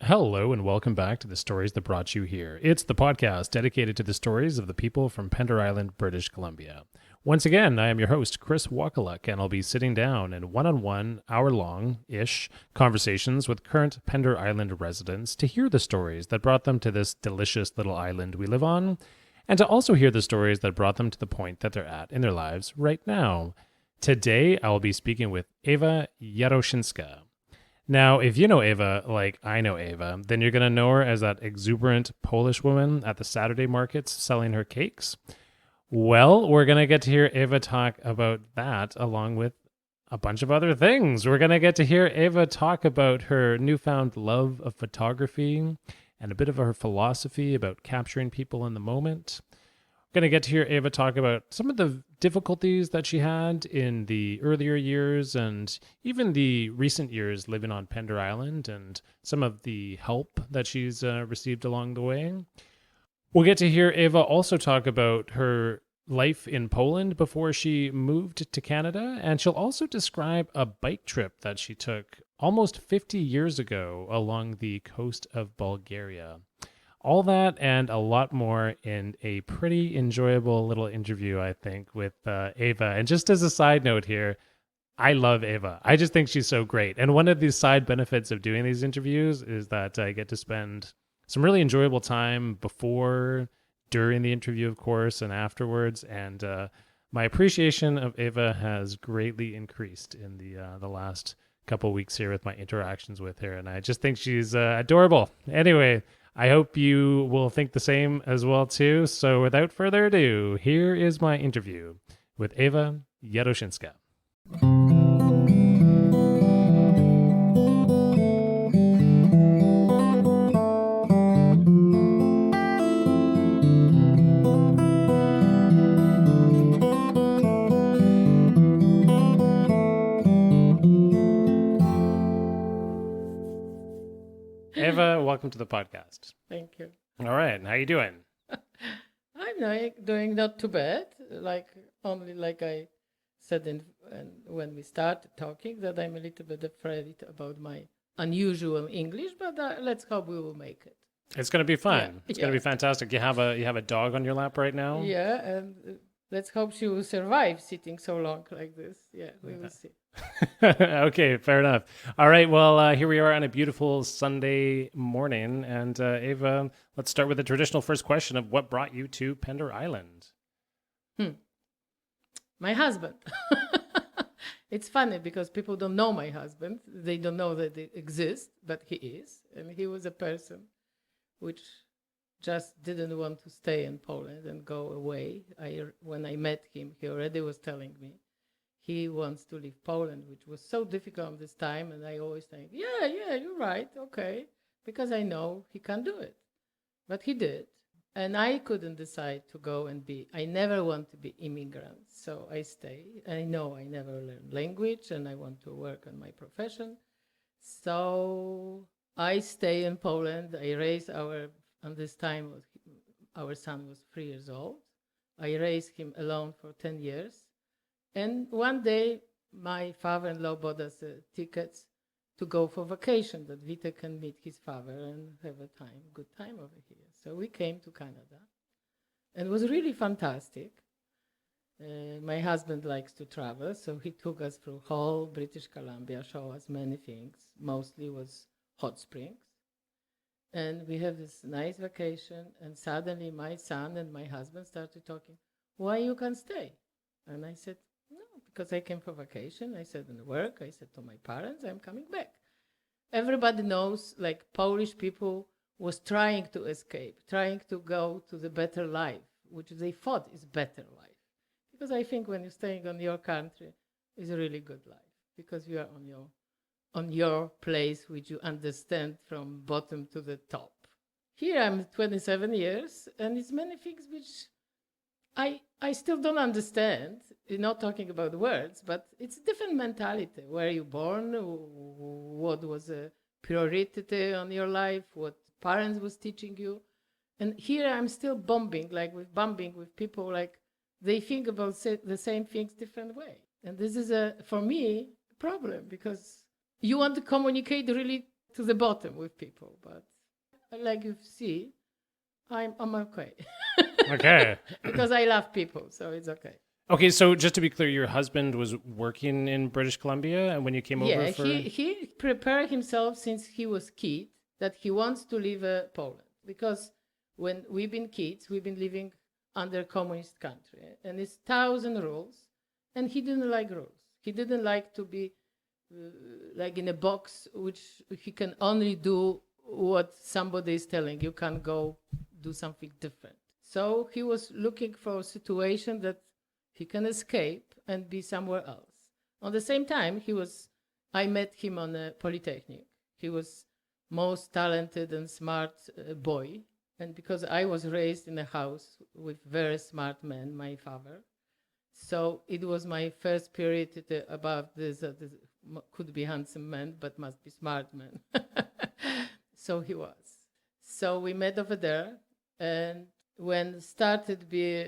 Hello and welcome back to the stories that brought you here. It's the podcast dedicated to the stories of the people from Pender Island, British Columbia. Once again, I am your host, Chris Wakaluk, and I'll be sitting down in one-on-one, hour-long-ish conversations with current Pender Island residents to hear the stories that brought them to this delicious little island we live on, and to also hear the stories that brought them to the point that they're at in their lives right now. Today, I will be speaking with Ewa Jarosinska. Now, if you know Ava like I know Ava, then you're going to know her as that exuberant Polish woman at the Saturday markets selling her cakes. Well, we're going to get to hear Ava talk about that along with a bunch of other things. We're going to get to hear Ava talk about her newfound love of photography and a bit of her philosophy about capturing people in the moment. Going to get to hear Ava talk about some of the difficulties that she had in the earlier years and even the recent years living on Pender Island and some of the help that she's received along the way. We'll get to hear Ava also talk about her life in Poland before she moved to Canada, and she'll also describe a bike trip that she took almost 50 years ago along the coast of Bulgaria. All that and a lot more in a pretty enjoyable little interview, I think, with Ava. And just as a side note here, I love Ava. I just think she's so great. And one of the side benefits of doing these interviews is that I get to spend some really enjoyable time before, during the interview, of course, and afterwards. And my appreciation of Ava has greatly increased in the last couple weeks here with my interactions with her. And I just think she's adorable. Anyway, I hope you will think the same as well, too. So without further ado, here is my interview with Ewa Jarosinska. Eva, welcome to the podcast. Thank you. All right, how you doing? I'm doing not too bad. Like I said when we started talking, that I'm a little bit afraid about my unusual English, but let's hope we will make it. It's going to be fun. Yeah, it's going to be fantastic. You have a dog on your lap right now? Yeah, and let's hope she will survive sitting so long like this. Yeah, we will see. Okay, fair enough. All right, well, here we are on a beautiful Sunday morning. And Ava, let's start with the traditional first question of what brought you to Pender Island? My husband. It's funny because people don't know my husband. They don't know that he exists, but he is. And he was a person which just didn't want to stay in Poland and go away. When I met him, he already was telling me he wants to leave Poland, which was so difficult this time. And I always think, yeah, you're right. Okay. Because I know he can do it. But he did. And I couldn't decide to go and I never want to be immigrant. So I stay. I know I never learned language and I want to work on my profession. So I stay in Poland. I raised on this time, our son was 3 years old. I raised him alone for 10 years. And one day, my father-in-law bought us tickets to go for vacation, that Vita can meet his father and have a good time over here. So we came to Canada. And it was really fantastic. My husband likes to travel, so he took us through whole British Columbia, showed us many things. Mostly was hot springs. And we have this nice vacation, and suddenly my son and my husband started talking, why you can stay? And I said, no, because I came for vacation. I said in work, I said to my parents, I'm coming back. Everybody knows, like Polish people was trying to escape, trying to go to the better life, which they thought is better life. Because I think when you're staying on your country, it's a really good life, because you are on your place, which you understand from bottom to the top. Here I'm 27 years, and it's many things which I still don't understand. You're not talking about the words, but it's a different mentality. Where you born, what was a priority on your life, what parents was teaching you. And here I'm still bumping with people, like they think about the same things different way. And this is for me, a problem, because you want to communicate really to the bottom with people. But like you see, I'm okay. Okay. Because I love people, so it's okay. Okay, so just to be clear, your husband was working in British Columbia, and when you came over for... he prepared himself since he was kid that he wants to leave Poland, because when we've been kids, we've been living under communist country, and it's 1,000 rules, and he didn't like rules. He didn't like to be like in a box, which he can only do what somebody is telling. You can't go do something different. So he was looking for a situation that he can escape and be somewhere else. At the same time, I met him on a polytechnic. He was most talented and smart boy. And because I was raised in a house with very smart men, my father, so it was my first period about this could be handsome man, but must be smart man. So he was. So we met over there, and when started be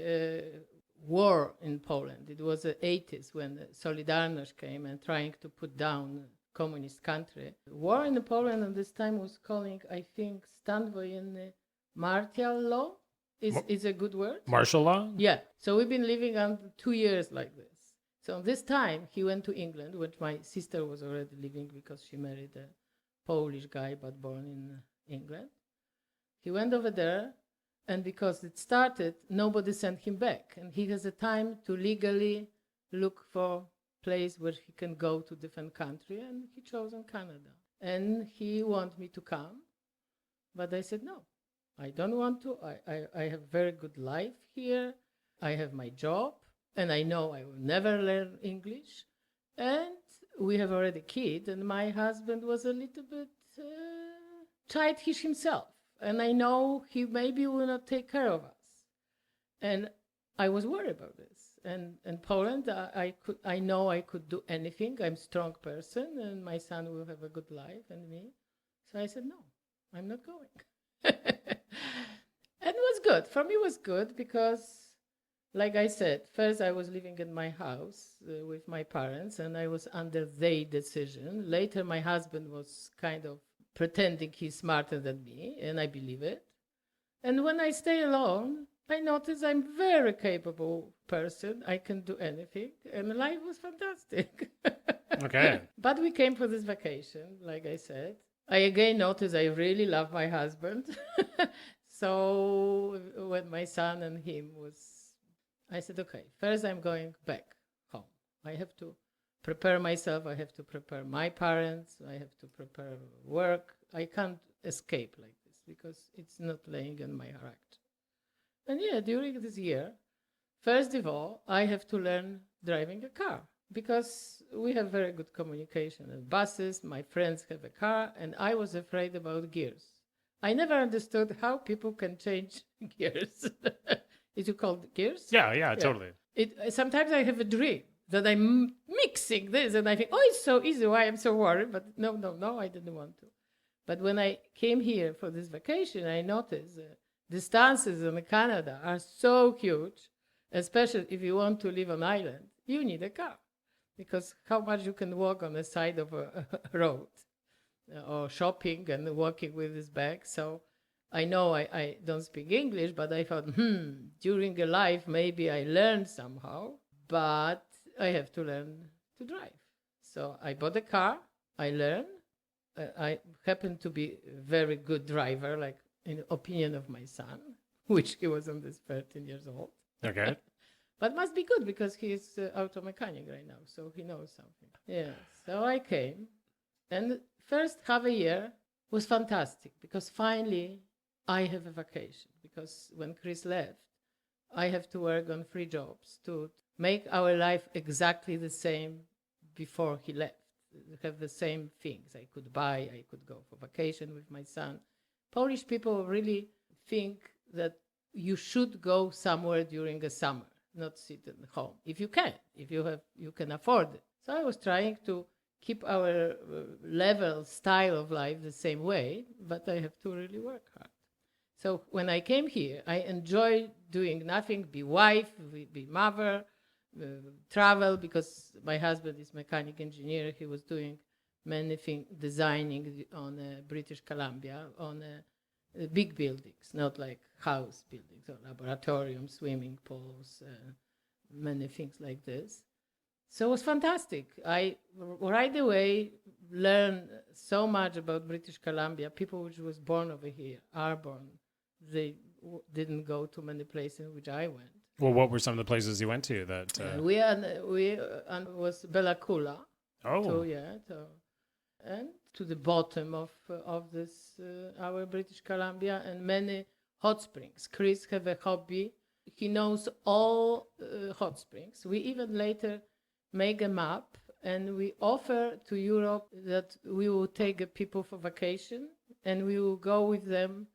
war in Poland, it was the 80s when Solidarność came and trying to put down communist country. War in Poland at this time was calling, I think, stan wojenny martial law is a good word. Martial law? Yeah. So we've been living on 2 years like this. So this time he went to England, which my sister was already living because she married a Polish guy but born in England. He went over there, and because it started, nobody sent him back. And he has a time to legally look for place where he can go to different country, and he chosen Canada. And he wanted me to come, but I said no. I don't want to. I have very good life here. I have my job, and I know I will never learn English. And we have already a kid, and my husband was a little bit childish himself. And I know he maybe will not take care of us. And I was worried about this. And in Poland, I know I could do anything. I'm a strong person, and my son will have a good life, and me. So I said, no, I'm not going. And it was good. For me, it was good because, like I said, first I was living in my house with my parents, and I was under their decision. Later, my husband was kind of pretending he's smarter than me, and I believe it. And when I stay alone, I notice I'm a very capable person. I can do anything, and life was fantastic. Okay. But we came for this vacation, like I said. I again noticed I really love my husband. So when my son and him was, I said, okay, first I'm going back home. I have to prepare myself. I have to prepare my parents. I have to prepare work. I can't escape like this because it's not laying in my character. And yeah, during this year, first of all, I have to learn driving a car because we have very good communication and buses. My friends have a car, and I was afraid about gears. I never understood how people can change gears. Is it called gears? Yeah, totally. Sometimes I have a dream that I'm mixing this, and I think, oh, it's so easy. Why I'm so worried? But no, I didn't want to. But when I came here for this vacation, I noticed distances in Canada are so huge, especially if you want to live on island. You need a car because how much you can walk on the side of a road or shopping and walking with this bag. So I know I don't speak English, but I thought, during a life, maybe I learned somehow, but I have to learn to drive. So I bought a car, I learned. I happen to be a very good driver, like in the opinion of my son, which he was on this 13 years old. Okay. But must be good because he is auto mechanic right now, so he knows something. Yeah, so I came, and first half a year was fantastic because finally I have a vacation. Because when Chris left, I have to work on 3 jobs to make our life exactly the same before he left. Have the same things. I could buy, I could go for vacation with my son. Polish people really think that you should go somewhere during the summer, not sit at home. If you can, you can afford it. So I was trying to keep our level, style of life the same way, but I have to really work hard. So when I came here, I enjoyed doing nothing, be wife, be mother, travel, because my husband is mechanic engineer. He was doing many things, designing on British Columbia, on big buildings, not like house buildings or laboratoriums, swimming pools, many things like this. So it was fantastic. I right away learned so much about British Columbia. People which was born over here are born. They didn't go to many places which I went. Well, what were some of the places you went to that? We was Bella Coola. Oh, And to the bottom of this our British Columbia, and many hot springs. Chris have a hobby. He knows all hot springs. We even later make a map, and we offer to Europe that we will take people for vacation, and we will go with them.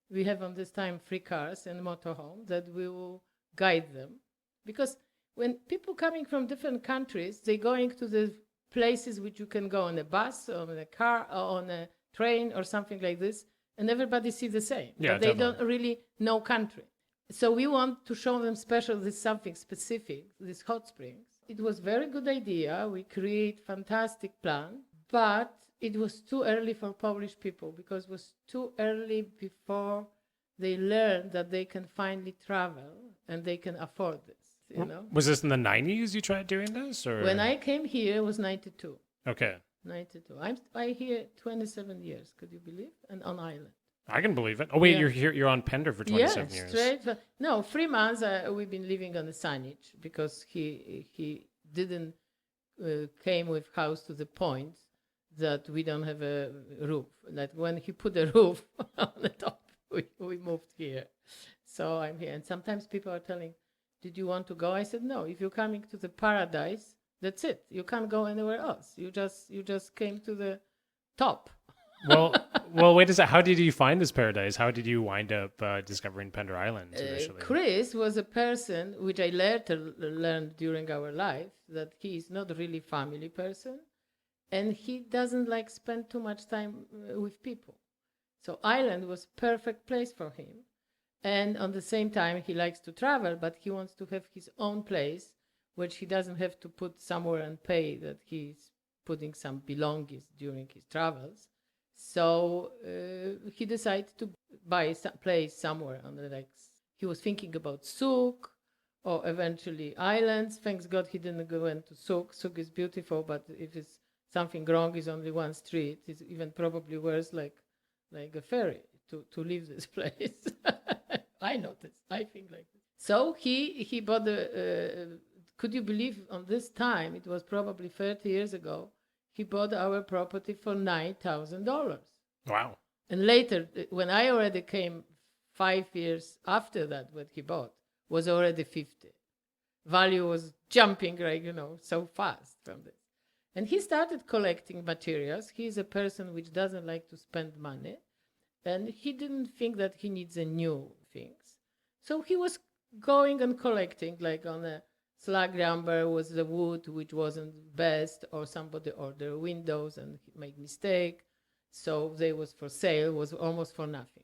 We have on this time 3 cars and motorhome that we will guide them. Because when people coming from different countries, they're going to the places which you can go on a bus or on a car or on a train or something like this, and everybody see the same. Yeah, but they definitely. don't really know country. So we want to show them special, this something specific, this hot springs. It was very good idea. We create fantastic plan, but it was too early for Polish people, because it was too early before they learned that they can finally travel and they can afford this, you know. was this in the 90s you tried doing this? Or When I came here, it was 92. Okay. 92. I here 27 years, could you believe? And on island. I can believe it. Oh, wait, Yeah. you're here, you're on Pender for 27 years. Straight. No, 3 months we've been living on the Saanich, because he didn't came with house to the point that we don't have a roof. Like when he put a roof on the top, we moved here. So I'm here. And sometimes people are telling, did you want to go? I said, no, if you're coming to the paradise, that's it. You can't go anywhere else. You just came to the top. well, wait a second. How did you find this paradise? How did you wind up discovering Pender Island initially? Chris was a person which I later learned during our life that he is not really family person, and he doesn't like spend too much time with people. So island was perfect place for him. And on the same time, he likes to travel, but he wants to have his own place, which he doesn't have to put somewhere and pay that he's putting some belongings during his travels. So he decided to buy a place somewhere on the lakes. He was thinking about Suk or eventually islands. Thanks God he didn't go into Suk. Suk is beautiful, but if it's something wrong, is only one street. It's even probably worse, like a ferry to leave this place. I noticed. I think like this. So he bought could you believe on this time, it was probably 30 years ago, he bought our property for $9,000. Wow. And later, when I already came 5 years after that, what he bought was already 50. Value was jumping, so fast from this. And he started collecting materials. He's a person which doesn't like to spend money. And he didn't think that he needs a new things. So he was going and collecting, like on a slag lumber was the wood which wasn't best, or somebody ordered windows and he made mistake. So they was for sale, was almost for nothing.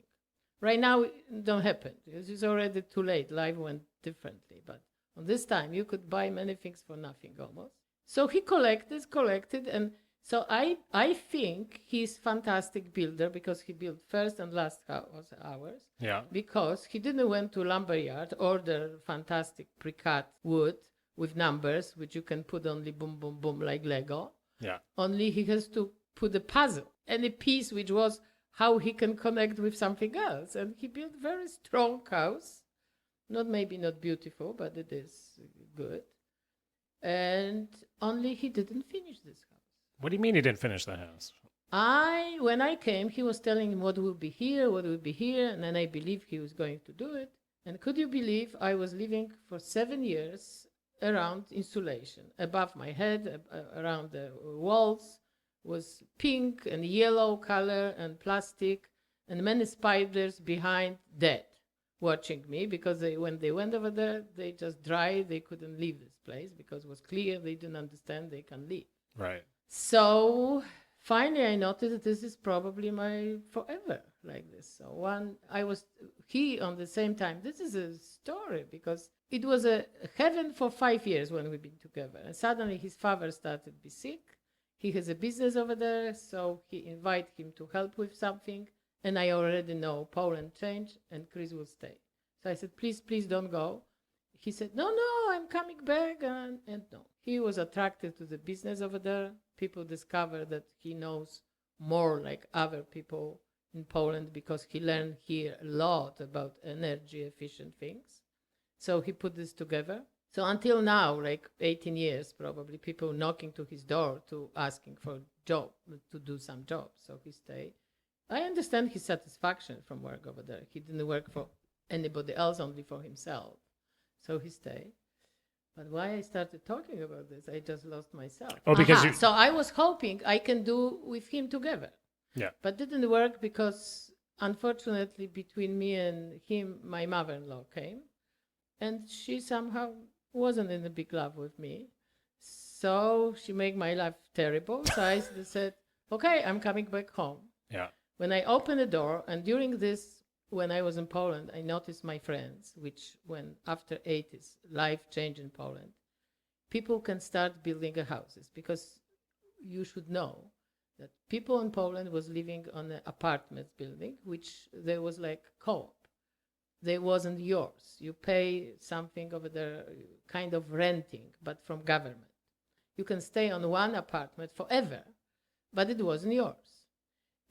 Right now, it don't happen. It's already too late. Life went differently. But on this time, you could buy many things for nothing almost. So he collected, and so I think he's fantastic builder, because he built first and last house ours. Yeah. Because he didn't went to lumberyard, order fantastic pre-cut wood with numbers, which you can put only boom, boom, boom, like Lego. Yeah. Only he has to put a puzzle, any piece which was how he can connect with something else. And he built very strong house. Maybe not beautiful, but it is good. And only he didn't finish this house. What do you mean he didn't finish the house? When I came, he was telling him what will be here, and then I believed he was going to do it. And could you believe I was living for 7 years around insulation. Above my head, around the walls, was pink and yellow color and plastic, and many spiders behind dead, watching me, because when they went over there, they just dried. They couldn't leave this place because it was clear they didn't understand they can leave. Right. So finally I noticed that this is probably my forever like this. So on the same time, this is a story, because it was a heaven for 5 years when we've been together. And suddenly his father started to be sick. He has a business over there, so he invite him to help with something. And I already know Poland changed and Chris will stay. So I said, please don't go. He said, no, I'm coming back. And no, he was attracted to the business over there. People discover that he knows more like other people in Poland because he learned here a lot about energy efficient things. So he put this together. So until now, like 18 years probably, people knocking to his door to asking for a job, to do some job. So he stayed. I understand his satisfaction from work over there. He didn't work for anybody else, only for himself. So he stayed. But why I started talking about this, I just lost myself. Oh, because So I was hoping I can do with him together. Yeah. But didn't work because, unfortunately, between me and him, my mother-in-law came. And she somehow wasn't in a big love with me. So she made my life terrible. So I said, okay, I'm coming back home. Yeah. When I opened the door, and during this, when I was in Poland, I noticed my friends, which when after 80s, life changed in Poland, people can start building houses because you should know that people in Poland was living on an apartment building, which there was like co-op. They wasn't yours. You pay something over there, kind of renting, but from government. You can stay on one apartment forever, but it wasn't yours.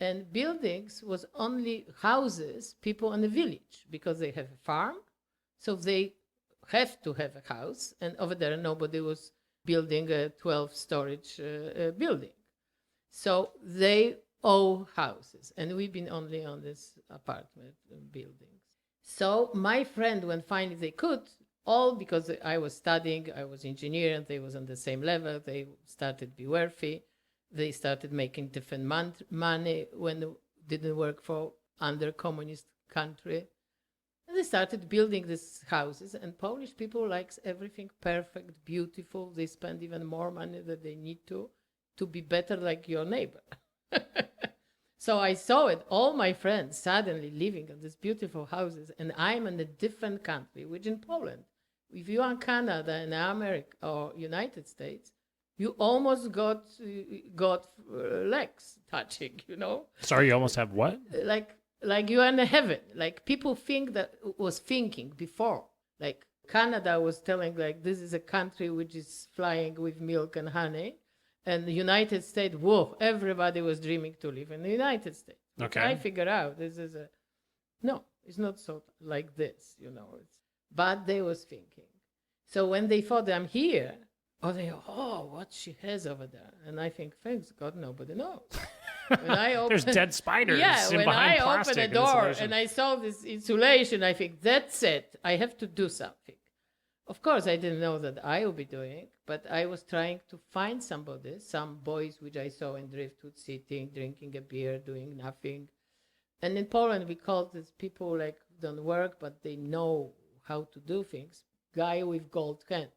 And buildings was only houses, people in the village, because they have a farm, so they have to have a house. And over there, nobody was building a 12-storage building. So they owe houses, and we've been only on this apartment buildings. So my friend, when finally they could, all because I was studying, I was engineer, and they was on the same level, they started to be wealthy. They started making different money when it didn't work for under communist country. And they started building these houses, and Polish people likes everything perfect, beautiful. They spend even more money than they need to be better like your neighbor. So I saw it, all my friends suddenly living in these beautiful houses, and I'm in a different country, which in Poland. If you are in Canada and America or United States, you almost got legs touching, you know? Sorry, you almost have what? Like you are in heaven. Like people think that was thinking before. Like Canada was telling like this is a country which is flying with milk and honey. And the United States, whoa, everybody was dreaming to live in the United States. Okay. I figured out this is no, it's not so like this, you know. But they was thinking. So when they thought I'm here, what she has over there. And I think, thanks God, nobody knows. When I open, There's dead spiders. When I opened the door insulation. and I saw this insulation, I think, that's it. I have to do something. Of course, I didn't know that I would be doing, but I was trying to find somebody, some boys which I saw in Driftwood sitting, drinking a beer, doing nothing. And in Poland, we call these people like don't work, but they know how to do things. Guy with gold hands,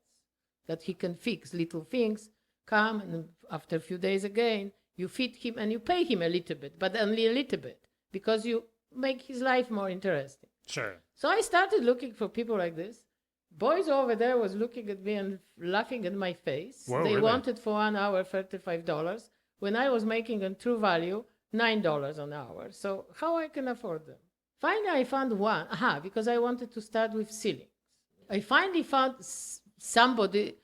that he can fix little things, come, and after a few days again, you feed him and you pay him a little bit, but only a little bit, because you make his life more interesting. Sure. So I started looking for people like this. Boys over there was looking at me and laughing at my face. Whoa, they really? wanted for 1 hour $35, when I was making a true value $9 an hour. So how I can afford them? Finally, I found one. Because I wanted to start with ceilings. I finally found somebody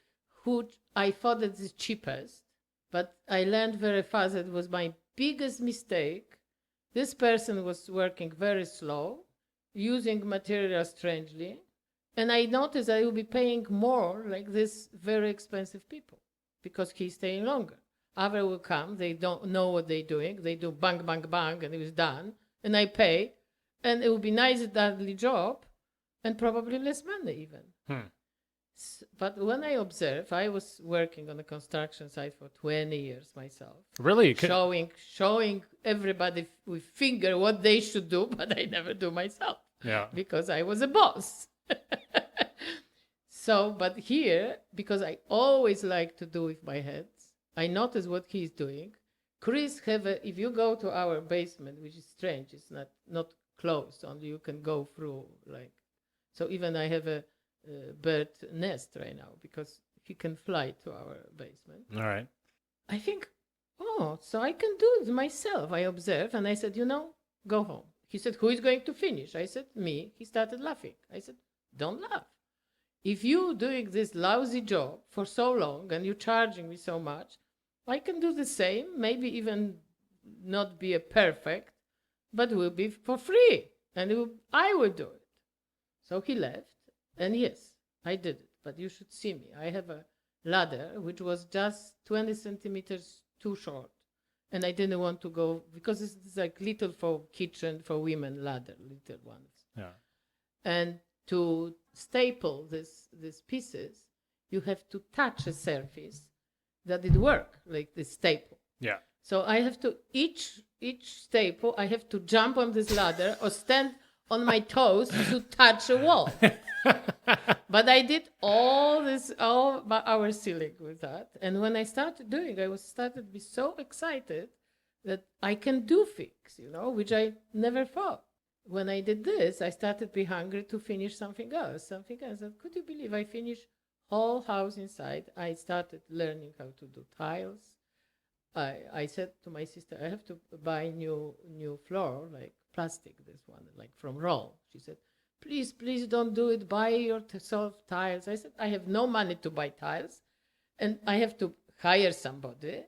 who I thought is the cheapest, but I learned very fast that it was my biggest mistake. This person was working very slow, using material strangely, and I noticed I will be paying more like this very expensive people because he's staying longer. Other will come, they don't know what they're doing, they do bang, bang, bang, and it was done, and I pay, and it will be nice, deadly job, and probably less money even. But when I observe, I was working on the construction site for 20 years myself. Really? Showing everybody with finger what they should do, but I never do myself. Yeah. Because I was a boss. So, but here, because I always like to do with my hands, I notice what he's doing. Chris if you go to our basement, which is strange, it's not closed, only you can go through like, so even I have a bird nest right now because he can fly to our basement. All right. I think oh, so I can do it myself. I observed and I said, go home. He said, who is going to finish? I said, me. He started laughing. I said, don't laugh. If you doing this lousy job for so long and you're charging me so much, I can do the same, maybe even not be a perfect, but will be for free. And I will do it. So he left. And yes, I did it. But you should see me. I have a ladder which was just 20 centimeters too short. And I didn't want to go, because it's like little for kitchen, for women ladder, little ones. Yeah. And to staple these pieces, you have to touch a surface that it work, like the staple. Yeah. So I have to, each staple, I have to jump on this ladder or stand on my toes to touch a wall. But I did all our ceiling with that. And when I started doing, started to be so excited that I can do things, which I never thought. When I did this, I started to be hungry to finish something else. And could you believe I finished whole house inside? I started learning how to do tiles. I said to my sister, I have to buy new floor, like plastic, this one, like from Roll. She said, please don't do it. Buy yourself tiles. I said, I have no money to buy tiles, and I have to hire somebody.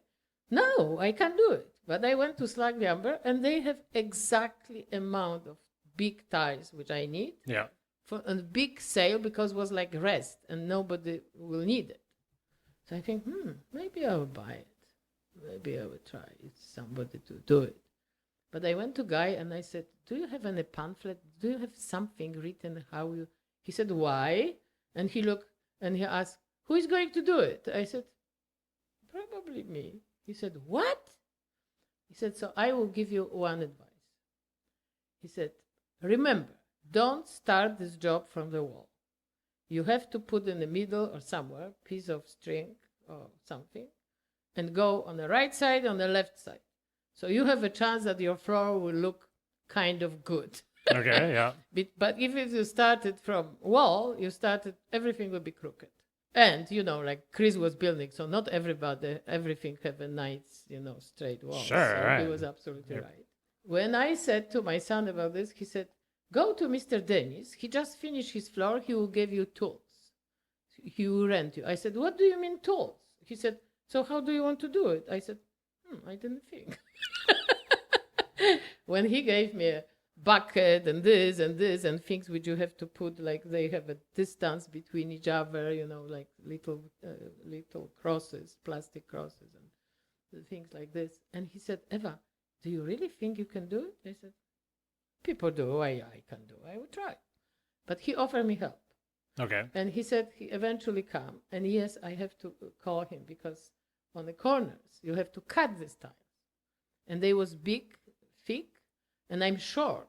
No, I can't do it. But I went to Slag Lumber, and they have exactly amount of big tiles which I need. Yeah. For a big sale, because it was like rest, and nobody will need it. So I think, maybe I will buy it. Maybe I will try somebody to do it. But I went to Guy and I said, do you have any pamphlet? Do you have something written how you... He said, why? And he looked and he asked, who is going to do it? I said, probably me. He said, what? He said, so I will give you one advice. He said, remember, don't start this job from the wall. You have to put in the middle or somewhere, piece of string or something, and go on the right side, on the left side. So you have a chance that your floor will look kind of good. Okay, yeah. But if you started from wall, everything will be crooked. And, like Chris was building, so not everything have a nice, straight wall. Sure, so right. He was absolutely right. When I said to my son about this, he said, go to Mr. Dennis. He just finished his floor. He will give you tools. He will rent you. I said, what do you mean tools? He said, so how do you want to do it? I said, I didn't think. When he gave me a bucket and this and things which you have to put, like they have a distance between each other, like little crosses, plastic crosses and things like this. And he said, Eva, do you really think you can do it? I said, people do, I can do, I will try. But he offered me help. Okay. And he said he eventually come. And yes, I have to call him because on the corners, you have to cut this time. And they was big, thick, and I'm short.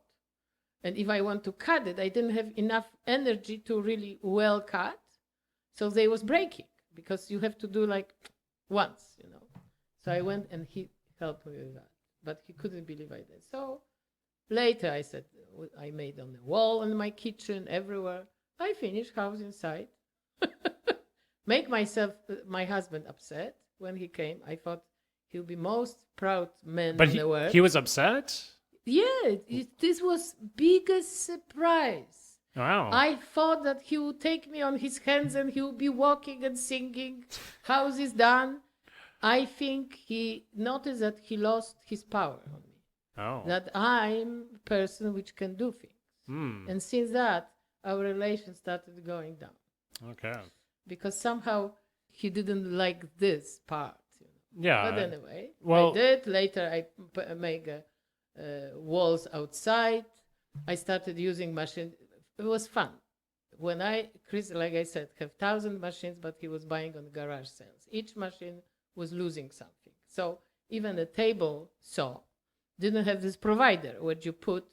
And if I want to cut it, I didn't have enough energy to really well cut. So they was breaking because you have to do like once, So I went and he helped me with that. But he couldn't believe I did. So later I said, I made on the wall in my kitchen, everywhere. I finished house inside. Make my husband upset. When he came, I thought he would be most proud man in the world. He was upset? Yeah, this was biggest surprise. Wow. I thought that he would take me on his hands and he would be walking and singing, house is done. I think he noticed that he lost his power on me. Oh. That I'm a person which can do things. And since that, our relation started going down. Okay. Because somehow he didn't like this part. Yeah. But anyway, well, I did. Later, I make walls outside. I started using machines. It was fun. When Chris, like I said, have 1,000 machines, but he was buying on garage sales. Each machine was losing something. So even a table saw didn't have this provider. What you put,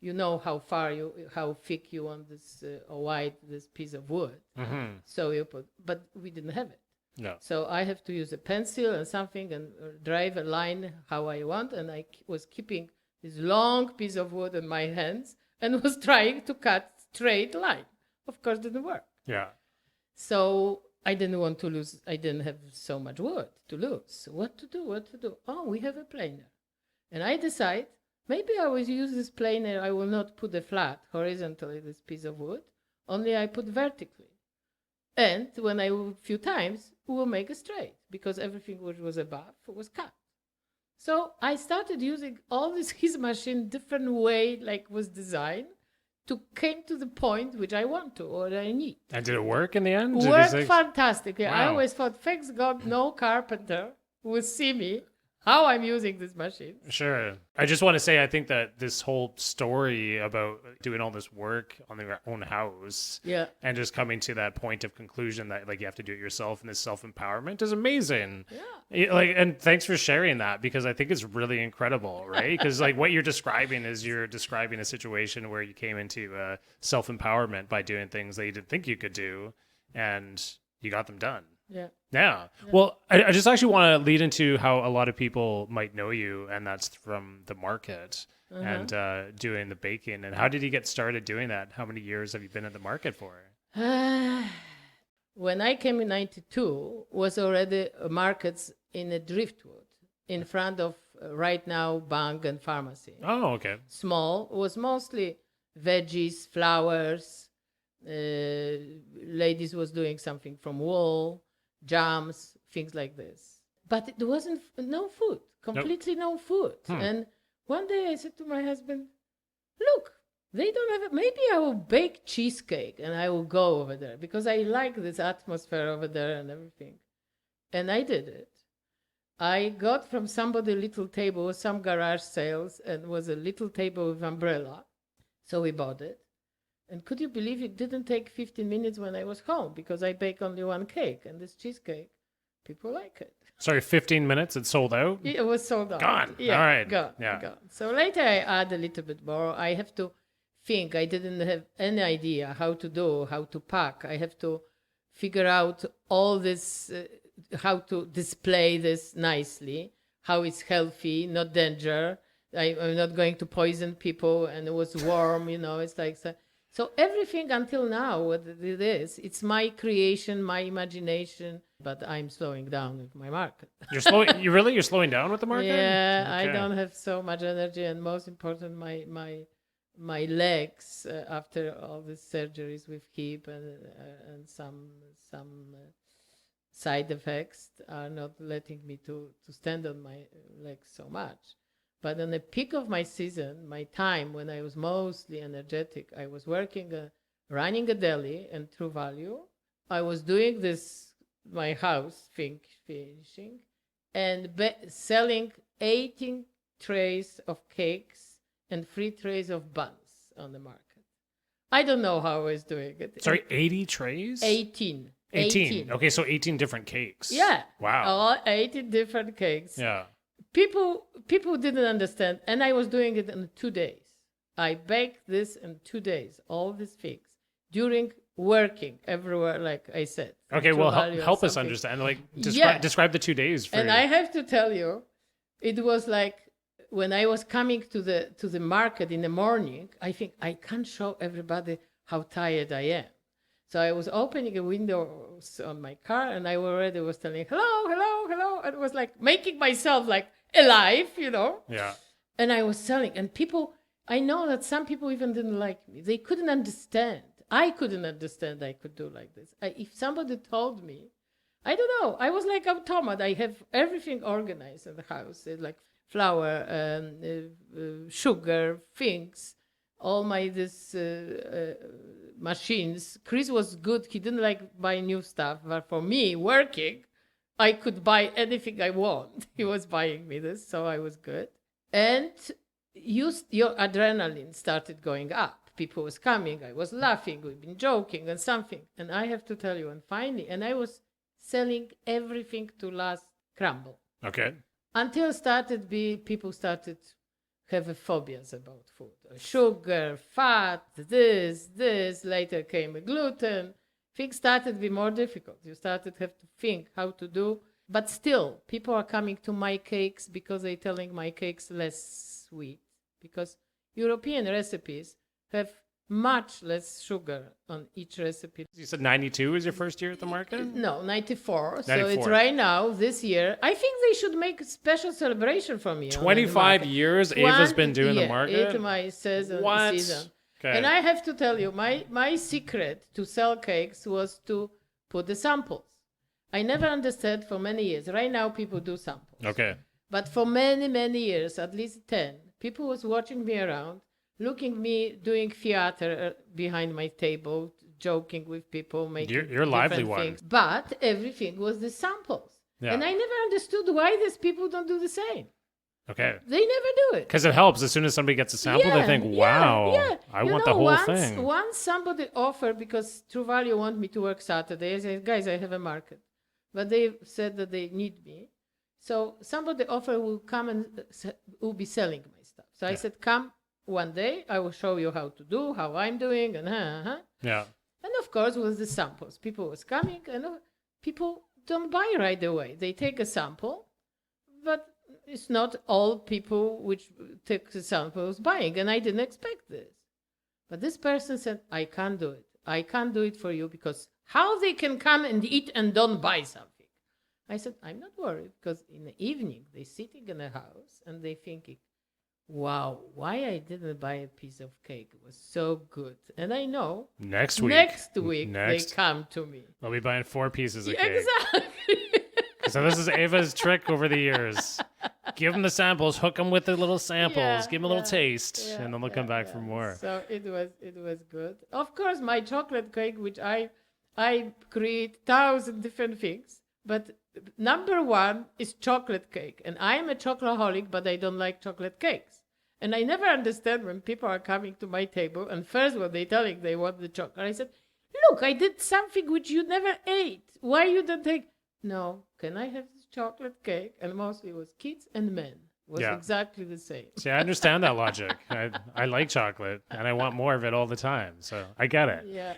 how thick you want this or wide this piece of wood. Mm-hmm. So you put, but we didn't have it. No. So I have to use a pencil and something and drive a line how I want. And I was keeping this long piece of wood in my hands and was trying to cut straight line. Of course, didn't work. Yeah. So I didn't want to lose. I didn't have so much wood to lose. So what to do? What to do? Oh, we have a planer. And I decide maybe I will use this planer. I will not put a flat horizontally this piece of wood. Only I put vertically. And when I will, few times, we will make a straight because everything which was above was cut. So I started using all this his machine different way, like was designed, to came to the point which I want to or I need. And did it work in the end? Worked fantastically. Wow. I always thought, thanks God, no carpenter will see me how I'm using this machine. Sure. I just want to say, I think that this whole story about doing all this work on their own house and just coming to that point of conclusion that like you have to do it yourself and this self-empowerment is amazing. Yeah. Like, and thanks for sharing that because I think it's really incredible, right? Because like what you're describing is you're describing a situation where you came into self-empowerment by doing things that you didn't think you could do and you got them done. Yeah. Well, I just actually want to lead into how a lot of people might know you, and that's from the market and doing the baking. And how did you get started doing that? How many years have you been in the market for? When I came in 92, was already markets in a driftwood in front of right now bank and pharmacy. Oh, okay. Small, was mostly veggies, flowers. Ladies was doing something from wool, jams, things like this. But it wasn't no food, completely no food. And one day I said to my husband, look, they don't have it. Maybe I will bake cheesecake and I will go over there because I like this atmosphere over there and everything. And I did it. I got from somebody a little table, some garage sales, and was a little table with umbrella. So we bought it. And could you believe it didn't take 15 minutes when I was home because I bake only one cake. And this cheesecake, people like it. Sorry, 15 minutes, it sold out? It was sold out. Gone. Yeah, all right. Gone. So later I add a little bit more. I have to think. I didn't have any idea how to pack. I have to figure out all this, how to display this nicely, how it's healthy, not danger. I'm not going to poison people and it was warm, it's like... So everything until now, what it is, it's my creation, my imagination, but I'm slowing down with my market. You're slowing down with the market? Yeah, Okay. I don't have so much energy, and most important, my legs after all these surgeries with hip and some side effects are not letting me to stand on my legs so much. But on the peak of my season, my time when I was mostly energetic, I was working, running a deli and True Value. I was doing this, my house finishing, and selling 18 trays of cakes and 3 trays of buns on the market. I don't know how I was doing it. Sorry, 80 trays? 18. 18. Okay, so 18 different cakes. Yeah. Wow. All 18 different cakes. Yeah. People didn't understand, and I was doing it in 2 days. I baked this in 2 days, all these things, during working everywhere, like I said. Okay, well, help us understand. Like, describe the 2 days. And I have to tell you, it was like when I was coming to the market in the morning, I think I can't show everybody how tired I am. So I was opening a window on my car, and I already was telling, hello, hello, hello. And it was like making myself like alive, Yeah. And I was selling. And people, I know that some people even didn't like me. They couldn't understand. I couldn't understand I could do like this. If somebody told me, I don't know. I was like automat. I have everything organized in the house, like flour, sugar, things. All my machines. Chris was good. He didn't like buy new stuff. But for me, working, I could buy anything I want. He was buying me this, so I was good. And your adrenaline started going up. People was coming. I was laughing. We've been joking and something. And I have to tell you, and finally, and I was selling everything to last crumble. Okay. Until people started have phobias about food. Sugar, fat, this. Later came gluten. Things started to be more difficult. You started to have to think how to do. But still, people are coming to my cakes because they're telling my cakes less sweet. Because European recipes have much less sugar on each recipe. You said 92 was your first year at the market? No, 94. So 94. it's right now, this year. I think they should make a special celebration for me. 25 years Eva's been doing the market? It's my season. What? Okay. And I have to tell you, my secret to sell cakes was to put the samples. I never understood for many years. Right now, people do samples. Okay. But for many, many years, at least 10, people was watching me around, looking me doing theater behind my table, joking with people, making You're lively different one. things. But everything was the samples. Yeah. And I never understood why these people don't do the same. Okay. They never do it. Because it helps. As soon as somebody gets a sample, they think, wow, I want the whole thing. Once somebody offered, because True Value want me to work Saturday, I said, guys, I have a market. But they said that they need me. So somebody offered will come and will be selling my stuff. So I said, come one day, I will show you how to do, how I'm doing, and Yeah. And of course, was the samples. People was coming, and people don't buy right away. They take a sample, but it's not all people which take the samples buying, and I didn't expect this. But this person said, I can't do it. I can't do it for you, because how they can come and eat and don't buy something? I said, I'm not worried, because in the evening, they're sitting in a house and they thinking, wow, why I didn't buy a piece of cake? It was so good. And I know Next week they come to me. I'll be buying 4 pieces of cake. Exactly. So this is Eva's trick over the years. Give them the samples, hook them with the little samples, give them a little taste, and then they'll come back for more. So it was good. Of course, my chocolate cake, which I create 1,000 different things, but number one is chocolate cake. And I'm a chocoholic, but I don't like chocolate cakes. And I never understand when people are coming to my table, and first when they telling they want the chocolate, I said, look, I did something which you never ate. Why you don't take? No, can I have this chocolate cake? And mostly it was kids and men. It was exactly the same. See, I understand that logic. I like chocolate, and I want more of it all the time. So I get it. Yeah.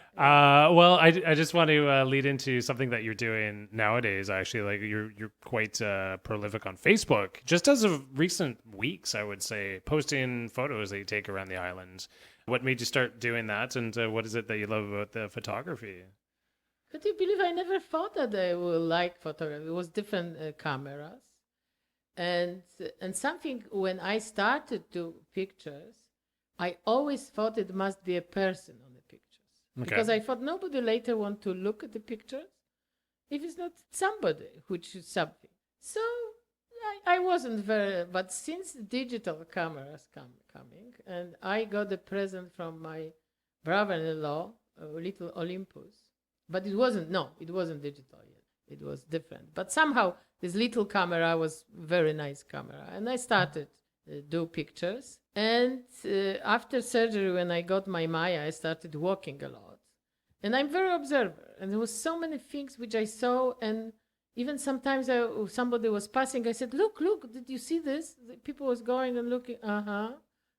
Well, I just want to lead into something that you're doing nowadays. Actually, like you're quite prolific on Facebook. Just as of recent weeks, I would say, posting photos that you take around the island. What made you start doing that, and what is it that you love about the photography? Could you believe I never thought that I would like photography? It was different cameras. And something, when I started to pictures, I always thought it must be a person on the pictures. Okay. Because I thought nobody later want to look at the pictures if it's not somebody, which is something. So I wasn't very, but since digital cameras coming, and I got a present from my brother-in-law, a little Olympus, but it wasn't digital yet. It was different. But somehow this little camera was very nice camera. And I started do pictures. And after surgery, when I got my Maya, I started walking a lot. And I'm very observer. And there was so many things which I saw. And even sometimes somebody was passing. I said, look, did you see this? The people was going and looking. And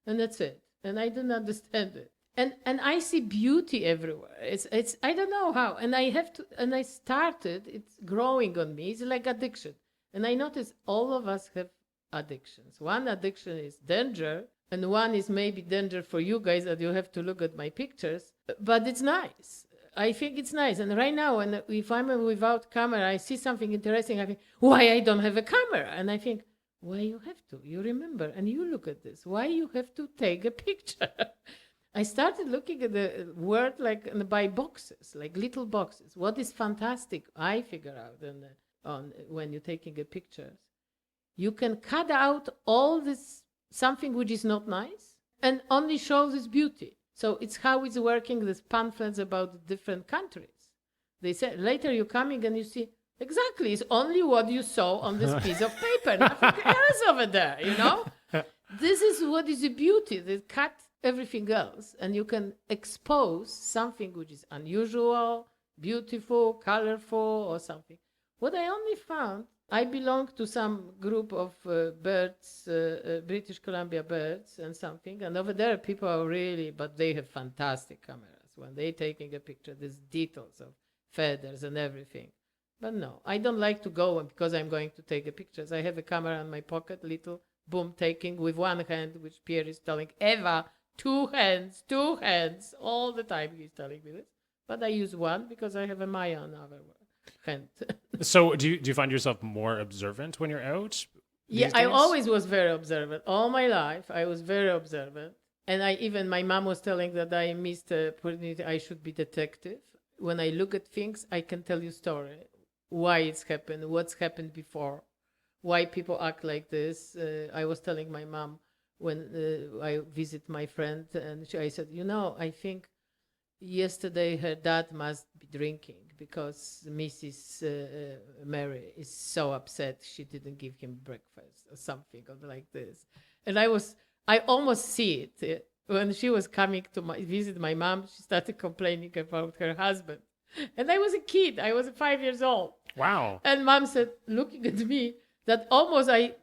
that's it. And I didn't understand it. And I see beauty everywhere. It's I don't know how. And I started, it's growing on me. It's like addiction. And I notice all of us have addictions. One addiction is danger, and one is maybe danger for you guys that you have to look at my pictures. But it's nice. I think it's nice. And right now, if I'm without camera, I see something interesting, I think, why I don't have a camera? And I think, why you have to? You remember, and you look at this. Why you have to take a picture? I started looking at the word by boxes, like little boxes. What is fantastic, I figure out when you're taking a picture, you can cut out all this, something which is not nice, and only show this beauty. So it's how it's working, these pamphlets about different countries. They say, later you're coming and you see, exactly, it's only what you saw on this piece of paper, nothing else over there, you know? This is what is the beauty, they cut everything else, and you can expose something which is unusual, beautiful, colorful, or something. What I only found, I belong to some group of birds, British Columbia birds and something, and over there people are really, but they have fantastic cameras. When they're taking a picture, there's details of feathers and everything. But no, I don't like to go because I'm going to take a pictures. I have a camera in my pocket, little boom taking with one hand, which Pierre is telling, Eva, 2 hands, all the time he's telling me this. But I use one because I have a Maya on our hand. So do you find yourself more observant when you're out? Yeah, these I days? always was very observant. All my life, I was very observant. And my mom was telling that I missed the opportunity, I should be detective. When I look at things, I can tell you story, why it's happened, what's happened before, why people act like this. I was telling my mom when I visit my friend, and I said, I think yesterday her dad must be drinking because Mrs. Mary is so upset she didn't give him breakfast or something like this. And I almost see it. When she was coming to visit my mom, she started complaining about her husband. And I was a kid. I was 5 years old. Wow. And mom said, looking at me, that almost I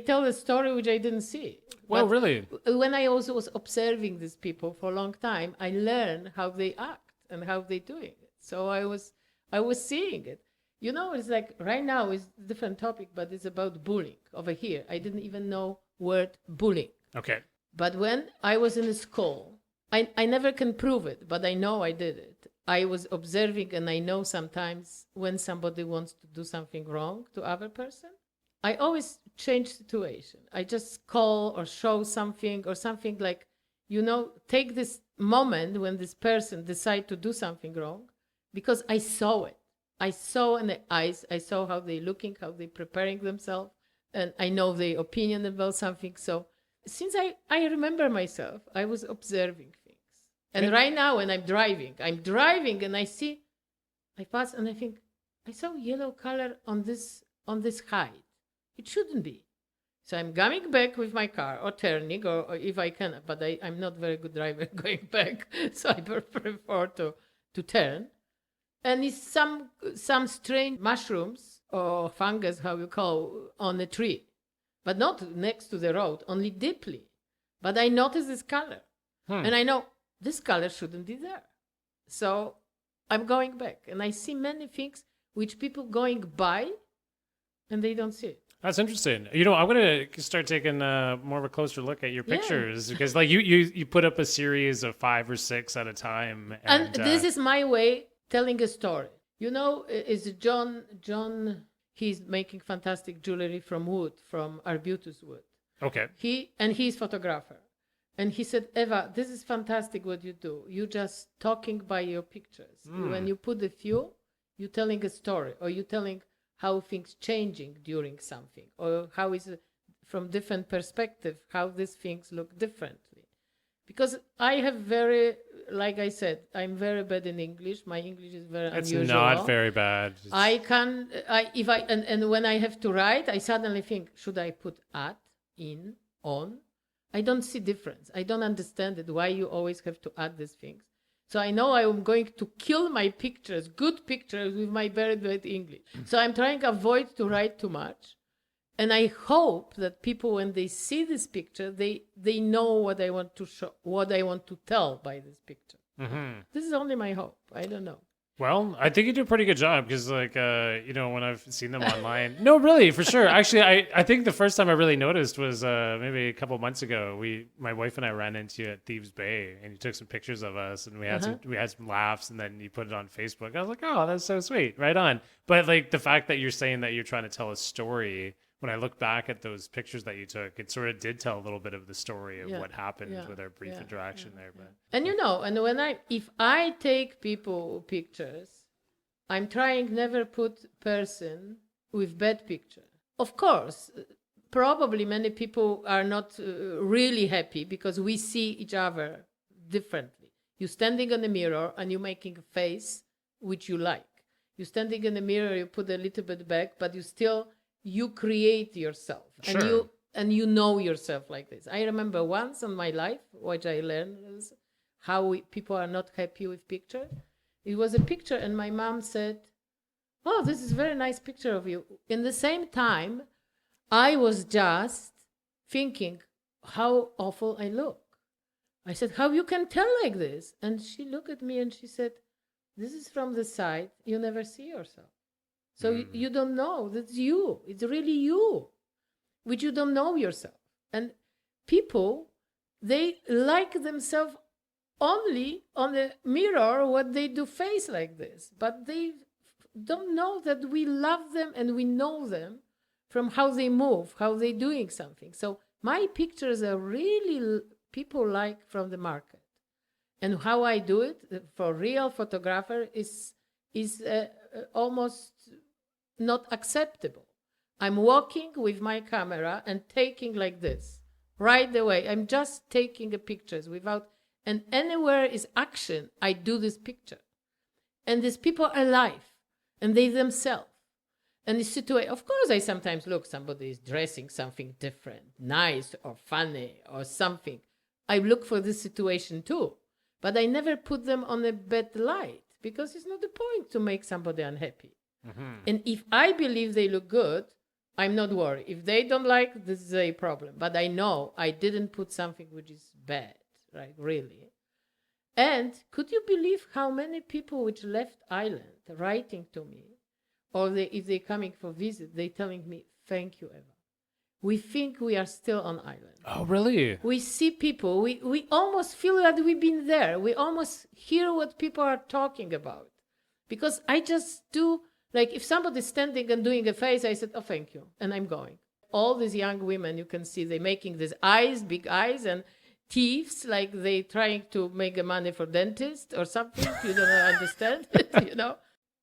tell a story which I didn't see. Well, But really? when I also was observing these people for a long time, I learned how they act and how they doing it. So I was seeing it. It's like right now it's a different topic, but it's about bullying over here. I didn't even know word bullying. Okay. But when I was in a school, I never can prove it, but I know I did it. I was observing, and I know sometimes when somebody wants to do something wrong to other person, I always change situation. I just call or show something or something like, take this moment when this person decide to do something wrong, because I saw it. I saw in the eyes, I saw how they looking, how they preparing themselves, and I know their opinion about something. So since I remember myself, I was observing things. And right now when I'm driving and I pass and I think, I saw yellow color on this height. It shouldn't be. So I'm coming back with my car or turning or if I can, but I'm not very good driver going back. So I prefer to turn. And it's some strange mushrooms or fungus, how you call, on a tree. But not next to the road, only deeply. But I notice this color. And I know this color shouldn't be there. So I'm going back. And I see many things which people going by and they don't see it. That's interesting. I'm going to start taking more of a closer look at your pictures because like you put up a series of 5 or 6 at a time. And this is my way telling a story. Is John, he's making fantastic jewelry from wood, from arbutus wood. Okay. He's photographer. And he said, Eva, this is fantastic what you do. You just talking by your pictures. When you put the fuel, you're telling a story or you're telling how things changing during something or how is it from different perspective, how these things look differently. Because I have like I said, I'm very bad in English. My English is very unusual. It's not very bad. And when I have to write, I suddenly think, should I put at, in, on? I don't see difference. I don't understand it, why you always have to add these things. So I know I am going to kill my pictures, good pictures, with my very bad English. So I'm trying to avoid to write too much. And I hope that people, when they see this picture, they know what I want to show, what I want to tell by this picture. Mm-hmm. This is only my hope. I don't know. Well, I think you do a pretty good job because, like, when I've seen them online. No, really, for sure. Actually, I think the first time I really noticed was maybe a couple months ago. My wife and I ran into you at Thieves Bay, and you took some pictures of us, and we had some laughs, and then you put it on Facebook. I was like, oh, that's so sweet, right on. But like the fact that you're saying that you're trying to tell a story. When I look back at those pictures that you took, it sort of did tell a little bit of the story of what happened with our brief interaction there. But And if I take people pictures, I'm trying never put person with bad picture. Of course, probably many people are not really happy because we see each other differently. You're standing in the mirror and you're making a face which you like. You're standing in the mirror, you put a little bit back, but you create yourself. Sure. And you know yourself like this. I remember once in my life, what I learned is how people are not happy with picture. It was a picture and my mom said, oh, this is a very nice picture of you. In the same time, I was just thinking how awful I look. I said, how you can tell like this? And she looked at me and she said, this is from the side. You never see yourself. So you don't know. That's you. It's really you, which you don't know yourself. And people, they like themselves only on the mirror what they do face like this, but they don't know that we love them and we know them from how they move, how they doing something. So my pictures are really people like from the market, and how I do it for real photographer is almost not acceptable. I'm walking with my camera and taking like this right away. I'm just taking a pictures without, and anywhere is action, I do this picture. And these people are alive, and they themselves. And the situation, of course, I sometimes look, somebody is dressing something different, nice or funny or something. I look for this situation too. But I never put them on a bad light, because it's not the point to make somebody unhappy. Mm-hmm. And if I believe they look good, I'm not worried. If they don't like, this is a problem. But I know I didn't put something which is bad, right? Really. And could you believe how many people which left Ireland writing to me, or if they're coming for visit, they telling me, thank you, Eva. We think we are still on Ireland. Oh, really? We see people, we almost feel that we've been there. We almost hear what people are talking about. Because I just do, like if somebody's standing and doing a face, I said, oh, thank you, and I'm going. All these young women, you can see, they're making these eyes, big eyes, and teeth, like they trying to make money for dentist or something. You don't understand it, you know.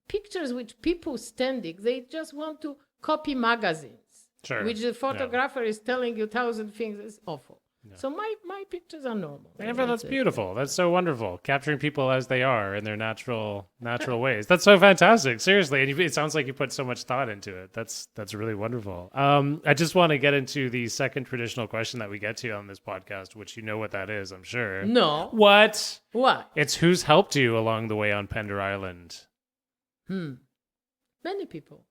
Pictures which people standing, they just want to copy magazines. Sure. Which the photographer is telling you 1,000 things. Is awful. Yeah. So my pictures are normal. Eva, that's beautiful. That's so wonderful. Capturing people as they are in their natural ways. That's so fantastic. Seriously, and it sounds like you put so much thought into it. That's really wonderful. I just want to get into the second traditional question that we get to on this podcast, which you know what that is, I'm sure. No. What? It's who's helped you along the way on Pender Island? Many people.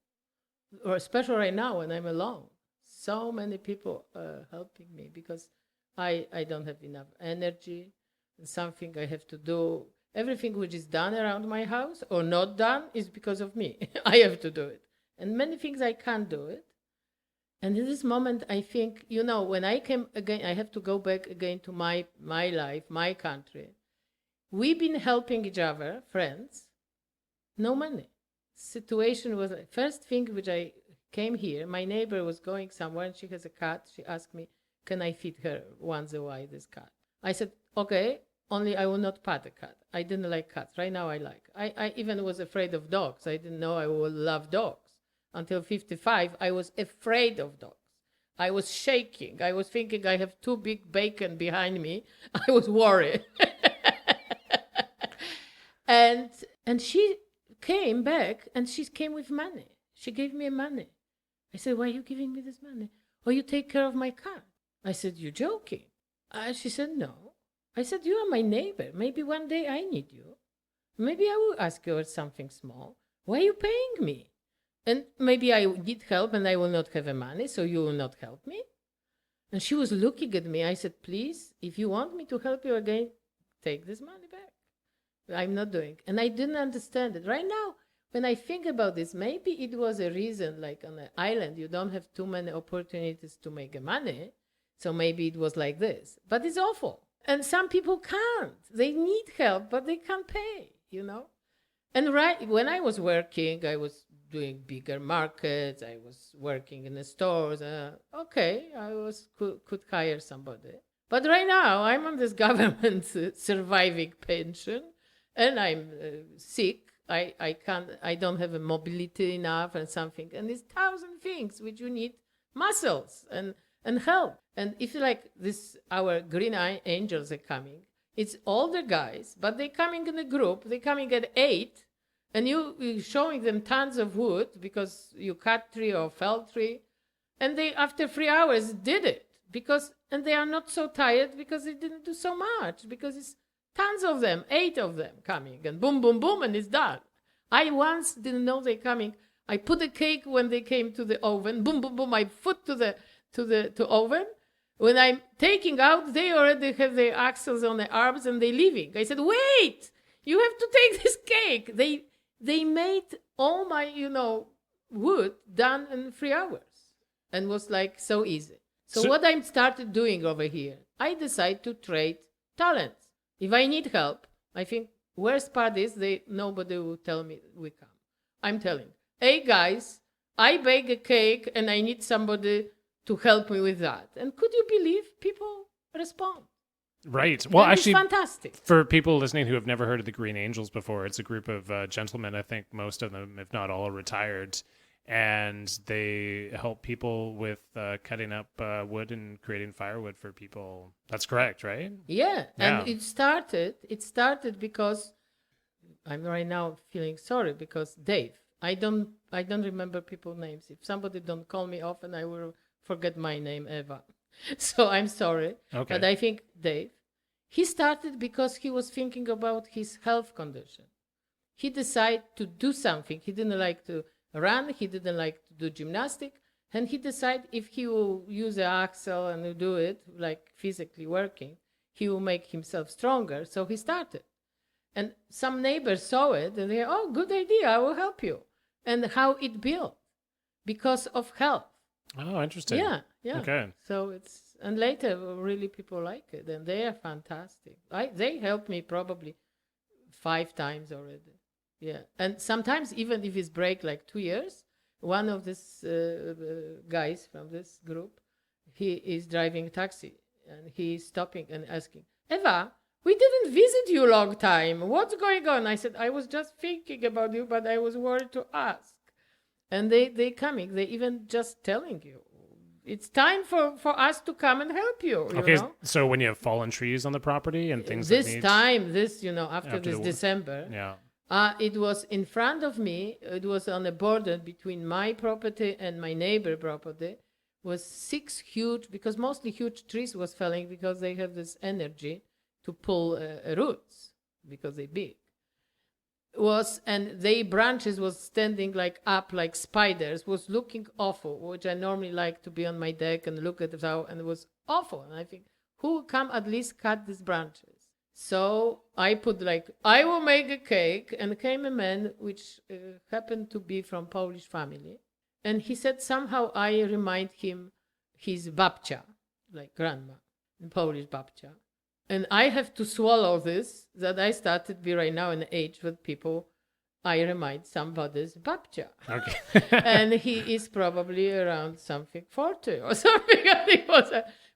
Or especially right now when I'm alone. So many people are helping me, because I don't have enough energy, and something I have to do. Everything which is done around my house or not done is because of me. I have to do it. And many things I can't do it. And in this moment, I think, when I came again, I have to go back again to my life, my country. We've been helping each other, friends, no money. Situation was first thing which I came here. My neighbor was going somewhere and she has a cat. She asked me, can I feed her once a while this cat? I said, okay, only I will not pat the cat. I didn't like cats. Right now I like. I even was afraid of dogs. I didn't know I would love dogs. Until 55, I was afraid of dogs. I was shaking. I was thinking I have too big bacon behind me. I was worried. And she came back, and she came with money. She gave me money. I said, why are you giving me this money? Oh, you take care of my cat. I said, you're joking. She said, no. I said, you are my neighbor. Maybe one day I need you. Maybe I will ask you for something small. Why are you paying me? And maybe I need help and I will not have the money, so you will not help me? And she was looking at me. I said, please, if you want me to help you again, take this money back. I'm not doing. And I didn't understand it. Right now, when I think about this, maybe it was a reason, like on an island, you don't have too many opportunities to make money. So maybe it was like this. But it's awful. And some people can't. They need help, but they can't pay, And when I was working, I was doing bigger markets. I was working in the stores. Okay, I could hire somebody. But right now, I'm on this government surviving pension. And I'm sick. I don't have a mobility enough and something. And there's 1,000 things which you need muscles and help. And if you like this, our Green Angels are coming. It's older guys, but they're coming in a group. They're coming at 8, and you're showing them tons of wood because you cut tree or fell tree. And they, after 3 hours, did it. And they are not so tired because they didn't do so much, because it's tons of them, 8 of them coming, and boom, boom, boom, and it's done. I once didn't know they're coming. I put a cake when they came to the oven, boom, boom, boom, I put to the oven. When I'm taking out, they already have their axles on their arms and they're leaving. I said, wait, you have to take this cake. They made all my, wood done in 3 hours, and was like so easy. So what I started doing over here, I decide to trade talents. If I need help, I think worst part is nobody will tell me we come. I'm telling, hey guys, I bake a cake and I need somebody to help me with that. And could you believe people respond? Right. Well, and actually, it's fantastic. For people listening who have never heard of the Green Angels before, it's a group of gentlemen. I think most of them, if not all, are retired, and they help people with cutting up wood and creating firewood for people. That's correct, right? Yeah. And it started because I'm right now feeling sorry because Dave. I don't remember people's names. If somebody don't call me often, I will forget my name, Eva. So I'm sorry. Okay. But I think Dave, he started because he was thinking about his health condition. He decided to do something. He didn't like to run. He didn't like to do gymnastics. And he decided if he will use an axle and do it, like physically working, he will make himself stronger. So he started. And some neighbors saw it and they, oh, good idea, I will help you. And how it built because of health. Oh, interesting. Yeah. Okay. So and later really people like it and they are fantastic. They helped me probably 5 times already. Yeah. And sometimes even if it's break like 2 years, one of these guys from this group, he is driving taxi and he's stopping and asking, Eva, we didn't visit you long time. What's going on? I said, I was just thinking about you, but I was worried to ask. And they coming. They even just telling you, it's time for us to come and help you. Okay, know? So when you have fallen trees on the property and things this that need... time, after this the... December, yeah, it was in front of me. It was on the border between my property and my neighbor property. Was 6 huge, because mostly huge trees was falling because they have this energy to pull roots because they big. And they branches was standing like up like spiders, was looking awful, which I normally like to be on my deck and look at it how, and it was awful. And I think, who will come at least cut these branches? So I put I will make a cake, and came a man which happened to be from Polish family. And he said somehow I remind him his babcia, like grandma, Polish babcia. And I have to swallow this, that I started to be right now in age with people, I remind somebody's babcia. Okay. And he is probably around something 40 or something.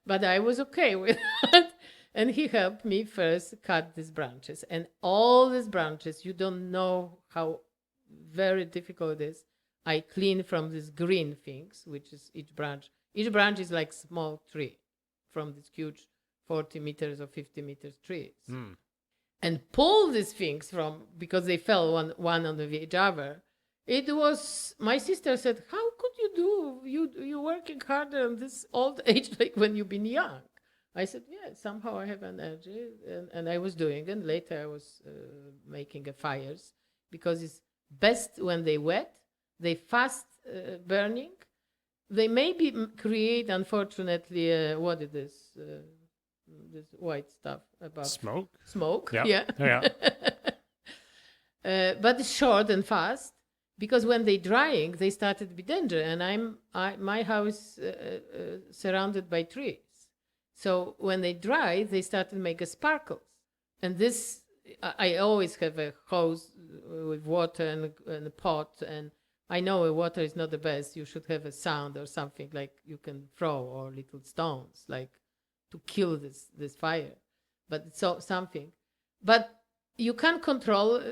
But I was okay with that. And he helped me first cut these branches. And all these branches, you don't know how very difficult it is. I clean from these green things, which is each branch. Each branch is like small tree from this huge 40 meters or 50 meters trees. And pull these things from, because they fell one on the other. It was, my sister said, how could you do, you working harder in this old age like when you've been young? I said, yeah, somehow I have energy. And I was doing it. Later I was making fires because it's best when they wet, they fast burning. They maybe create, unfortunately, what it is, this white stuff about smoke. Yeah. But it's short and fast because when they drying, they started to be dangerous. And my house surrounded by trees, so when they dry, they started making sparkles. And this, I always have a hose with water and a pot. And I know water is not the best. You should have a sound or something like you can throw, or little stones like to kill this fire, but it's something. But you can't control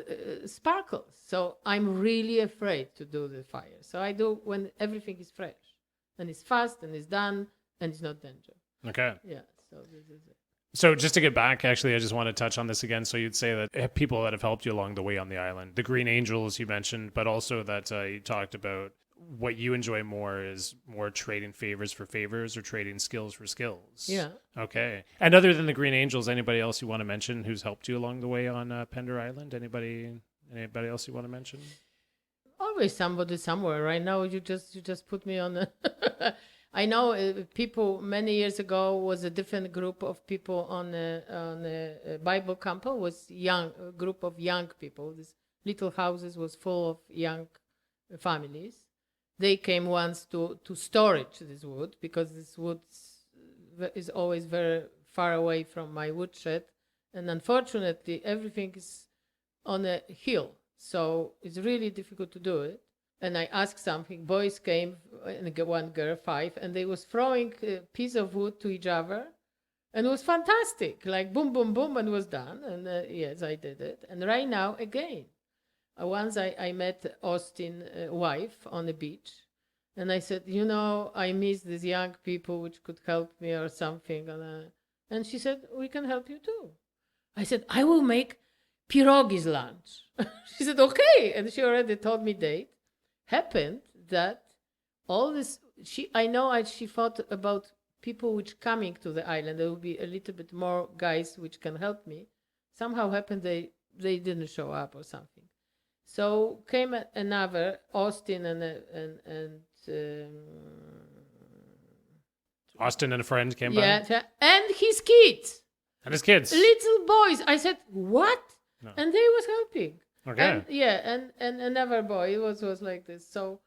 sparkles, so I'm really afraid to do the fire. So I do when everything is fresh and it's fast and it's done and it's not danger. Okay. Yeah. So this is it. So just to get back, actually, I just want to touch on this again. So you'd say that people that have helped you along the way on the island, the Green Angels you mentioned, but also that you talked about what you enjoy more is more trading favors for favors or trading skills for skills. Yeah. Okay. And other than the Green Angels, anybody else you want to mention who's helped you along the way on Pender Island? Anybody else you want to mention? Always somebody somewhere. Right now, you just put me on. I know people many years ago was a different group of people on a Bible camp. Was a group of young people. These little houses was full of young families. They came once to storage this wood because this wood is always very far away from my woodshed. And unfortunately, everything is on a hill. So it's really difficult to do it. And I asked something. Boys came, and one girl, 5, and they was throwing a piece of wood to each other. And it was fantastic. Like boom, boom, boom, and it was done. And yes, I did it. And right now, again, once I met Austin's wife on the beach. And I said, I miss these young people which could help me or something. And she said, we can help you too. I said, I will make pierogi's lunch. She said, okay. And she already told me date. Happened that all this, she thought about people which coming to the island. There will be a little bit more guys which can help me. Somehow happened they didn't show up or something. So came another, Austin and Austin and a friend came by? Yeah, and his kids. And his kids? Little boys. I said, what? No. And they was helping. Okay. And another boy, it was like this. So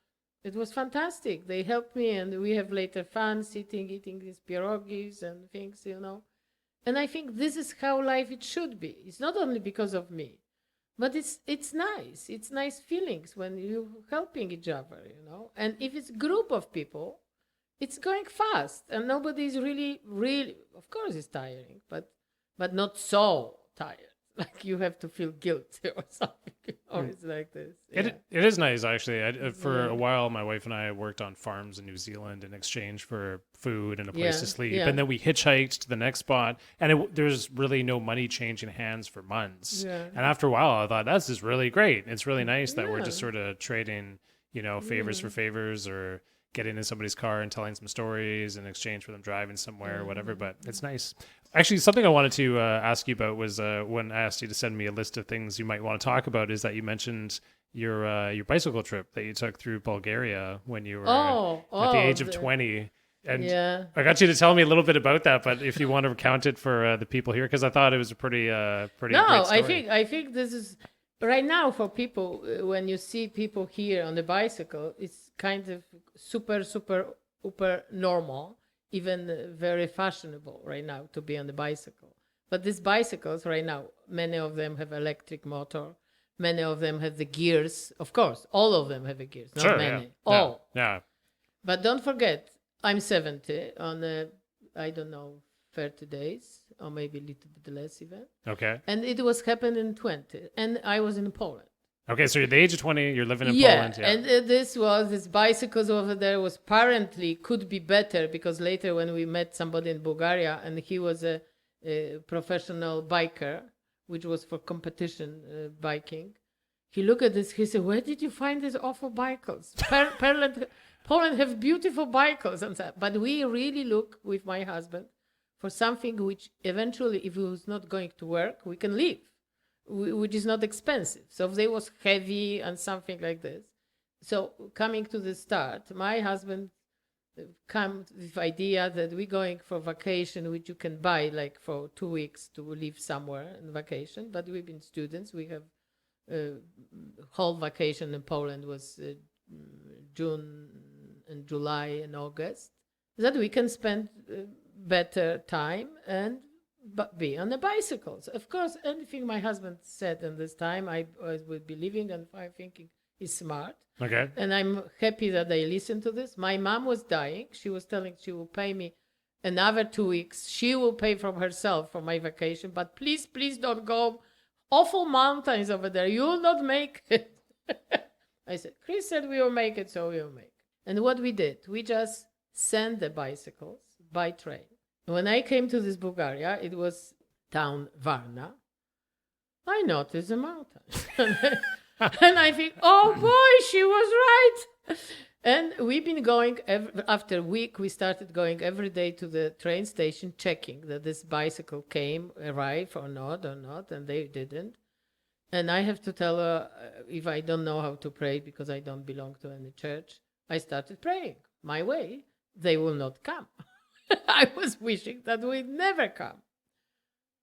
it was fantastic. They helped me, and we have later fun sitting, eating these pierogis and things, And I think this is how life it should be. It's not only because of me, but it's nice. It's nice feelings when you're helping each other, And if it's a group of people, it's going fast, and nobody's really, of course it's tiring, but not so tired. Like you have to feel guilty or something, or it's like this. Yeah. It is nice, actually. For a while, my wife and I worked on farms in New Zealand in exchange for food and a place to sleep. Yeah. And then we hitchhiked to the next spot, and there's really no money changing hands for months. Yeah. And after a while, I thought, this is really great. It's really nice that we're just sort of trading, favors for favors, or getting in somebody's car and telling some stories in exchange for them driving somewhere or whatever. But it's nice. Actually, something I wanted to ask you about was when I asked you to send me a list of things you might want to talk about, is that you mentioned your bicycle trip that you took through Bulgaria when you were at the age of 20. And I got you to tell me a little bit about that, but if you want to recount it for the people here, because I thought it was a pretty great story. I think this is right now for people, when you see people here on the bicycle, it's kind of super normal. Even very fashionable right now to be on the bicycle. But these bicycles right now, many of them have electric motor. Many of them have the gears. Of course, all of them have the gears. Not many. Yeah. All. Yeah. But don't forget, I'm 70 on, 30 days, or maybe a little bit less even. Okay. And it was happening in 20. And I was in Poland. Okay, so you're at the age of 20, you're living in Poland. Yeah, and this bicycles over there was apparently could be better, because later when we met somebody in Bulgaria, and he was a professional biker, which was for competition biking, he looked at this, he said, where did you find these awful bicycles? Poland have beautiful bicycles. And that. But we really look with my husband for something which eventually, if it was not going to work, we can live. Which is not expensive. So if they was heavy and something like this. So coming to the start, my husband came with the idea that we're going for vacation, which you can buy like for 2 weeks to live somewhere in vacation. But we've been students. We have whole vacation in Poland was June and July and August. That we can spend better time and be on the bicycles. Of course, anything my husband said in this time, I would be living and I'm thinking is smart. Okay. And I'm happy that I listened to this. My mom was dying. She was telling she will pay me another 2 weeks. She will pay from herself for my vacation. But please don't go. Awful mountains over there. You will not make it. I said, Chris said we will make it, so we will make it. And what we did, we just sent the bicycles by train. When I came to this Bulgaria, it was town Varna. I noticed the mountain. And I think, oh boy, she was right. And we've been going, after a week, we started going every day to the train station, checking that this bicycle arrived or not, and they didn't. And I have to tell her, if I don't know how to pray, because I don't belong to any church, I started praying my way. They will not come. I was wishing that we'd never come.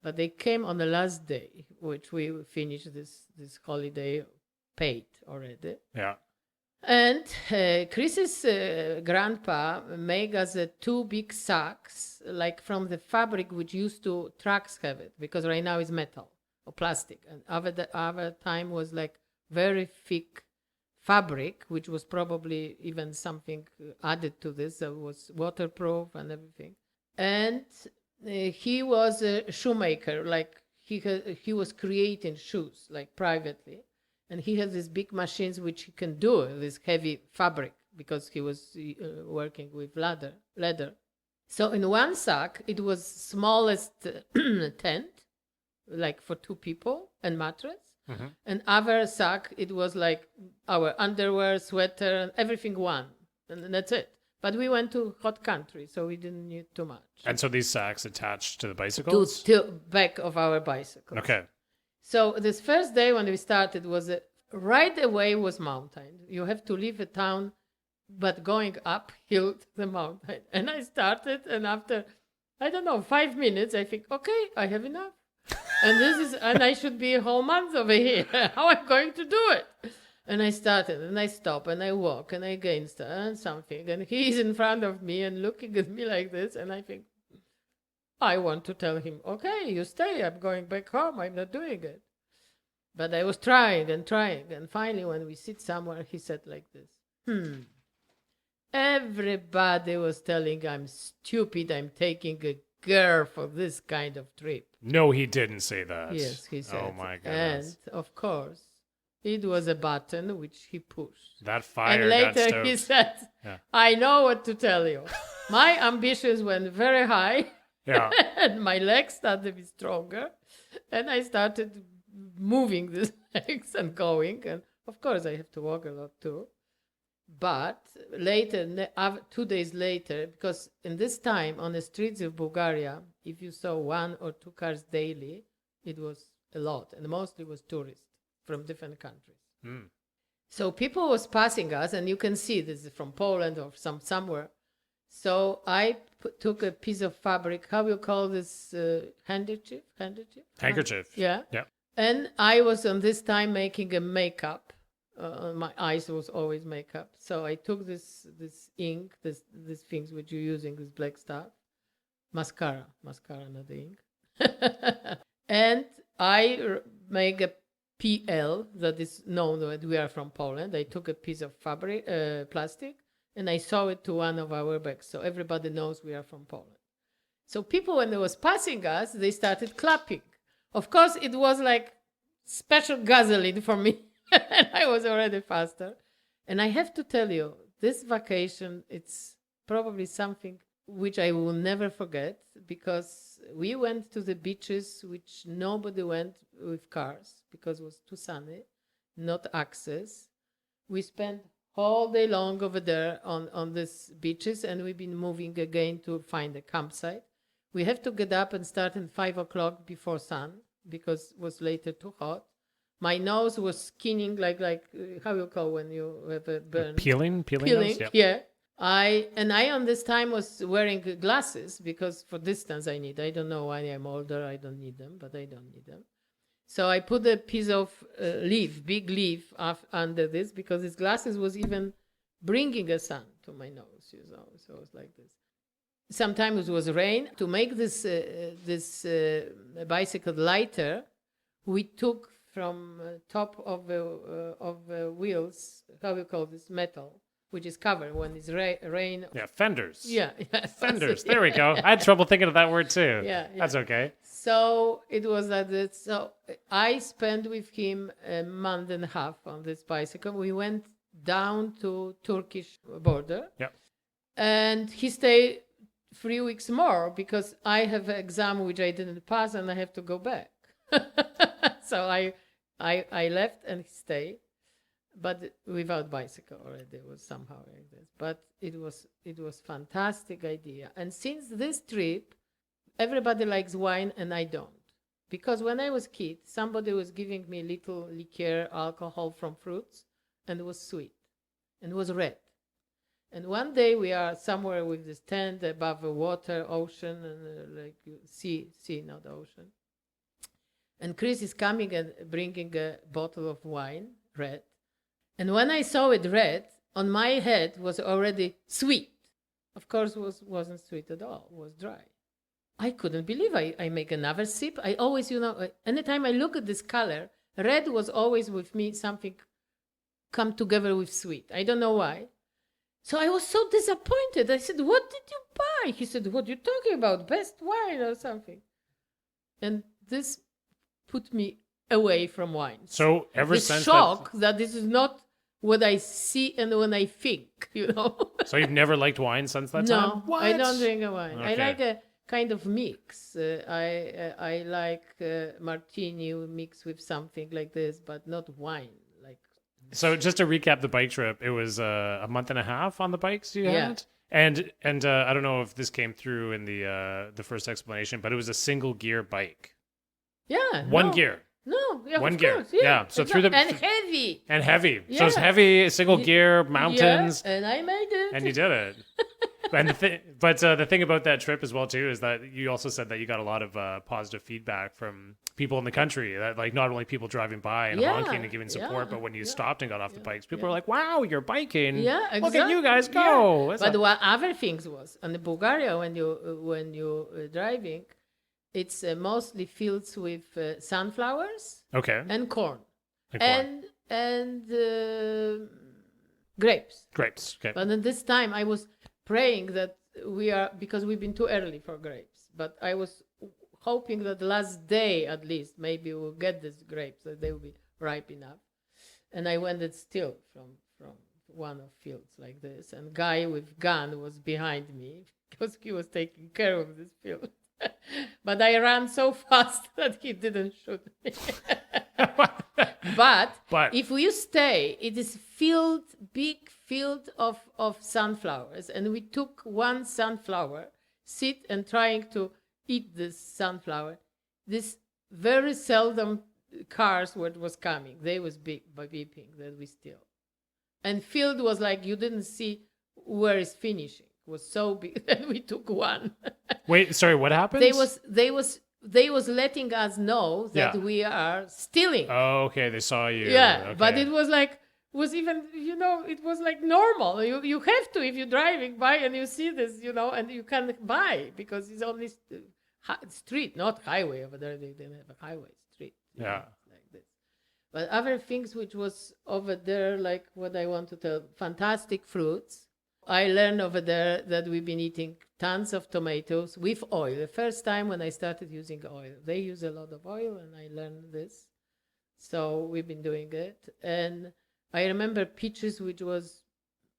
But they came on the last day, which we finished this holiday paid already. Yeah. And Chris's grandpa made us two big sacks, like from the fabric which used to trucks have it, because right now it's metal or plastic. And other time was like very thick fabric, which was probably even something added to this that was waterproof and everything. And he was a shoemaker, like he was creating shoes, like privately. And he had these big machines which he can do this heavy fabric because he was working with leather. So in one sack, it was smallest tent, like for two people and mattress. Mm-hmm. And other sack, it was like our underwear, sweater, and everything one. And that's it. But we went to hot country, so we didn't need too much. And so these sacks attached to the bicycles? To back of our bicycle. Okay. So this first day when we started was right away was mountain. You have to leave a town, but going uphill to the mountain. And I started, and after, 5 minutes, I think, okay, I have enough. And I should be a whole month over here. How am I going to do it? And I started, and I stop, and I walk, and I gain and something. And he's in front of me and looking at me like this, and I think, I want to tell him, okay, you stay. I'm going back home. I'm not doing it. But I was trying. And finally, when we sit somewhere, he said like this, everybody was telling I'm stupid. I'm taking a girl for this kind of trip. No, he didn't say that. Yes, he said. Oh, my goodness. And, of course, it was a button which he pushed. That fire and later got stoked. He said, I know what to tell you. My ambitions went very high. Yeah. And my legs started to be stronger. And I started moving these legs and going. And of course, I have to walk a lot too. But later, 2 days later, because in this time on the streets of Bulgaria, if you saw 1 or 2 cars daily, it was a lot. And mostly was tourists from different countries. Mm. So people was passing us, and you can see this is from Poland or somewhere. So I took a piece of fabric. How you call this? Handkerchief? Handkerchief. Yeah. And I was on this time making a makeup. My eyes was always makeup. So I took this ink, these things which you're using, this black stuff, mascara, not the ink, and I make a PL that is known that we are from Poland. I took a piece of fabric, plastic. And I saw it to one of our bags. So everybody knows we are from Poland. So people, when they was passing us, they started clapping. Of course, it was like special gasoline for me. And I was already faster. And I have to tell you, this vacation, it's probably something which I will never forget, because we went to the beaches which nobody went with cars because it was too sunny, not access. We spent all day long over there on these beaches, and we've been moving again to find a campsite. We have to get up and start at 5 o'clock before sun because it was later too hot. My nose was skinning like how you call when you have a burn? Peeling nose? Yeah. I on this time was wearing glasses because for distance I don't know why I'm older, I don't need them, but I don't need them. So I put a piece of big leaf under this because his glasses was even bringing a sun to my nose, So it was like this. Sometimes it was rain. To make this bicycle lighter, we took from top of the wheels, how you call this, metal, which is covered when it's rain. Yeah, fenders. Yeah. Fenders. There we go. I had trouble thinking of that word too. Yeah. That's okay. So it was like this. So I spent with him a month and a half on this bicycle. We went down to Turkish border. Yeah. And he stayed 3 weeks more because I have an exam which I didn't pass and I have to go back. So I left and he stayed, but without bicycle already. It was somehow like this. But it was fantastic idea. And since this trip, everybody likes wine and I don't. Because when I was kid, somebody was giving me little liqueur, alcohol from fruits, and it was sweet. And it was red. And one day we are somewhere with this tent above the water, ocean, and sea, not the ocean. And Chris is coming and bringing a bottle of wine, red. And when I saw it red, on my head was already sweet. Of course, wasn't sweet at all. It was dry. I couldn't believe I make another sip. I always, anytime I look at this color, red was always with me something come together with sweet. I don't know why. So I was so disappointed. I said, what did you buy? He said, what are you talking about? Best wine or something. And this put me away from wine. So ever this since shock that this is not what I see and when I think, So you've never liked wine since that time? No, What? I don't drink a wine. Okay. I like a kind of mix. I like martini mixed with something like this, but not wine. So just to recap the bike trip, it was a month and a half on the bikes you Yeah. had? And I don't know if this came through in the first explanation, but it was a single gear bike. Yeah. One no. gear. No, yeah, One of gear. course, Yeah, so through the- and heavy. And heavy. So it's Yeah. heavy, single gear, mountains, Yeah, and I made it. and you did it. And the thing about that trip as well too is that you also said that you got a lot of positive feedback from people in the country. That like not only people driving by and Yeah, honking and giving support, yeah, but when you yeah, stopped and got off the yeah, bikes, people yeah. were like, "Wow, you're biking! Yeah, exactly. Look at you guys go!" Yeah. That's But a- what other things was in Bulgaria when you driving, it's mostly fields with sunflowers okay. and corn And corn. and grapes. Grapes. Okay. But at this time, I was praying that because we've been too early for grapes. But I was hoping that the last day, at least, maybe we'll get these grapes, that they will be ripe enough. And I went it still from one of fields like this. And guy with gun was behind me because he was taking care of this field. But I ran so fast that he didn't shoot me. But if you stay, it is big field of sunflowers, and we took one sunflower, sit and trying to eat this sunflower. This very seldom cars what was coming. They was big by beeping that we still. And field was like you didn't see where it's finishing. It was so big, and we took one. Wait, sorry, what happened? They was letting us know that we are stealing. Oh, okay. They saw you. Yeah, Okay. but it was like it was like normal. You have to if you're driving by and you see this, and you can buy because it's only street, not highway over there. They didn't have a highway, street. Yeah. Like this. But other things which was over there, like what I want to tell, fantastic fruits. I learned over there that we've been eating tons of tomatoes with oil. The first time when I started using oil, they use a lot of oil, and I learned this. So we've been doing it. And I remember peaches, which was,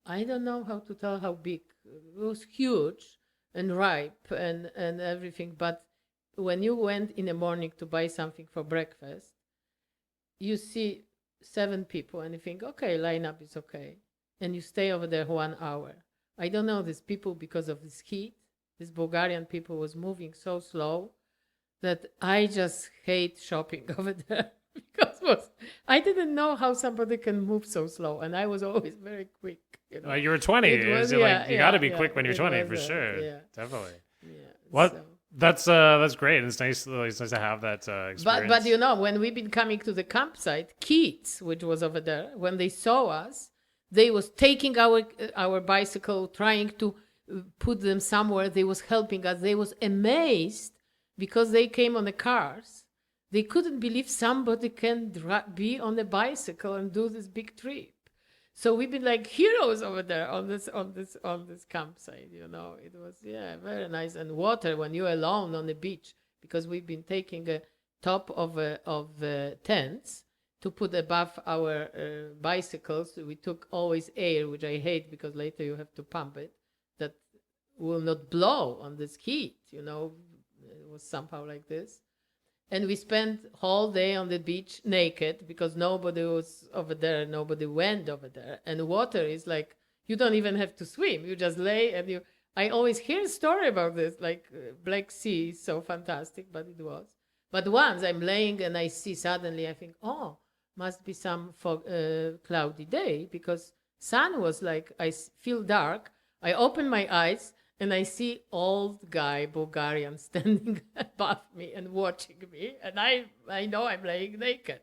I don't know how to tell how big. It was huge and ripe and everything. But when you went in the morning to buy something for breakfast, you see 7 people and you think, okay, lineup is okay. And you stay over there 1 hour. I don't know, these people, because of this heat, this Bulgarian people was moving so slow that I just hate shopping over there because I didn't know how somebody can move so slow, and I was always very quick. You were 20. You got to be quick when you're 20 for sure. Yeah. Definitely. Yeah. What? So. That's great. It's nice to have that experience. But when we've been coming to the campsite, kids, which was over there, when they saw us, they was taking our bicycle, trying to put them somewhere. They was helping us. They was amazed because they came on the cars. They couldn't believe somebody can be on a bicycle and do this big trip. So we've been like heroes over there on this campsite. It was very nice. And water when you're alone on the beach, because we've been taking a top of tents to put above our bicycles. We took always air, which I hate because later you have to pump it, that will not blow on this heat. It was somehow like this. And we spent whole day on the beach naked because nobody was over there, nobody went over there. And water is like, you don't even have to swim. You just lay and I always hear a story about this, like Black Sea is so fantastic, but it was. But once I'm laying and I see suddenly, I think, oh, must be some cloudy day because sun was like, I feel dark. I open my eyes and I see old guy, Bulgarian, standing above me and watching me. And I know I'm laying naked,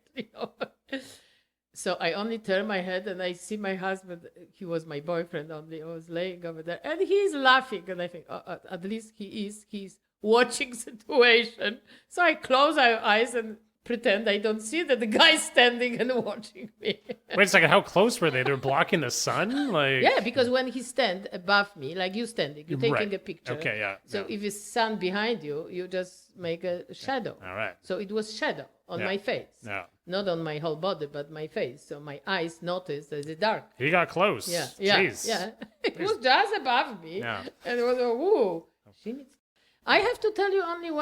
So I only turn my head and I see my husband. He was my boyfriend only. I was laying over there and he's laughing. And I think, at least he's watching situation. So I close my eyes and pretend I don't see that the guy's standing and watching me. Wait a second, how close were they? They're blocking the sun? Like Yeah, because when he stand above me, like you standing, you're taking Right. a picture. Okay, yeah. So yeah. if it's sun behind you, you just make a shadow. All right. So it was shadow on Yeah. my face. Yeah. Not on my whole body, but my face. So my eyes noticed that it's dark. He got close. Yeah, Jeez. yeah. It was just above me. Yeah. And it was, whoa. She needs... I have to tell you only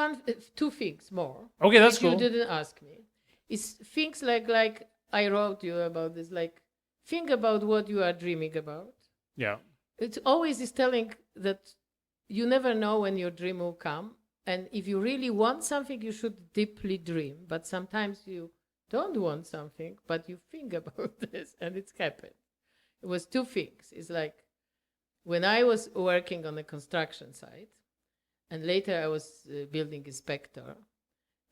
two things more. Okay, that's which cool. You didn't ask me. It's things like I wrote you about this, like think about what you are dreaming about. Yeah. It's always is telling that you never know when your dream will come. And if you really want something, you should deeply dream. But sometimes you don't want something, but you think about this and it's happened. It was two things. It's like when I was working on a construction site, and later I was building inspector,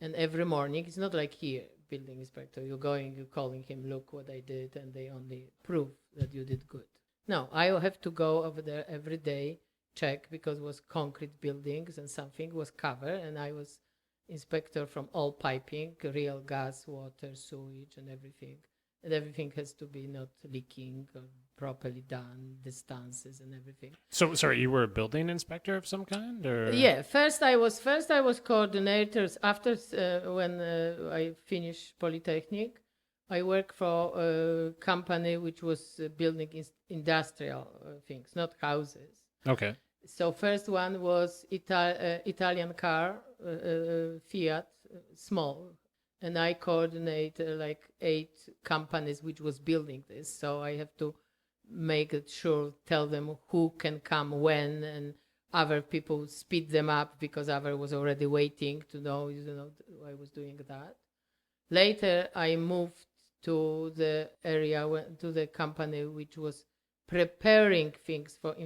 and every morning, it's not like here, building inspector, you're calling him, look what I did, and they only prove that you did good. No, I have to go over there every day, check, because it was concrete buildings and something was covered, and I was inspector from all piping, real gas, water, sewage, and everything. And everything has to be not leaking or properly done, distances and everything. So, sorry, you were a building inspector of some kind, or? Yeah, first I was coordinator. After when I finished Polytechnic, I worked for a company which was building industrial things, not houses. Okay. So first one was Italian car, Fiat, small. And I coordinate like 8 companies which was building this. So I have to make it sure, tell them who can come when, and other people speed them up because other was already waiting to know, I was doing that. Later, I moved to the area, to the company which was preparing things for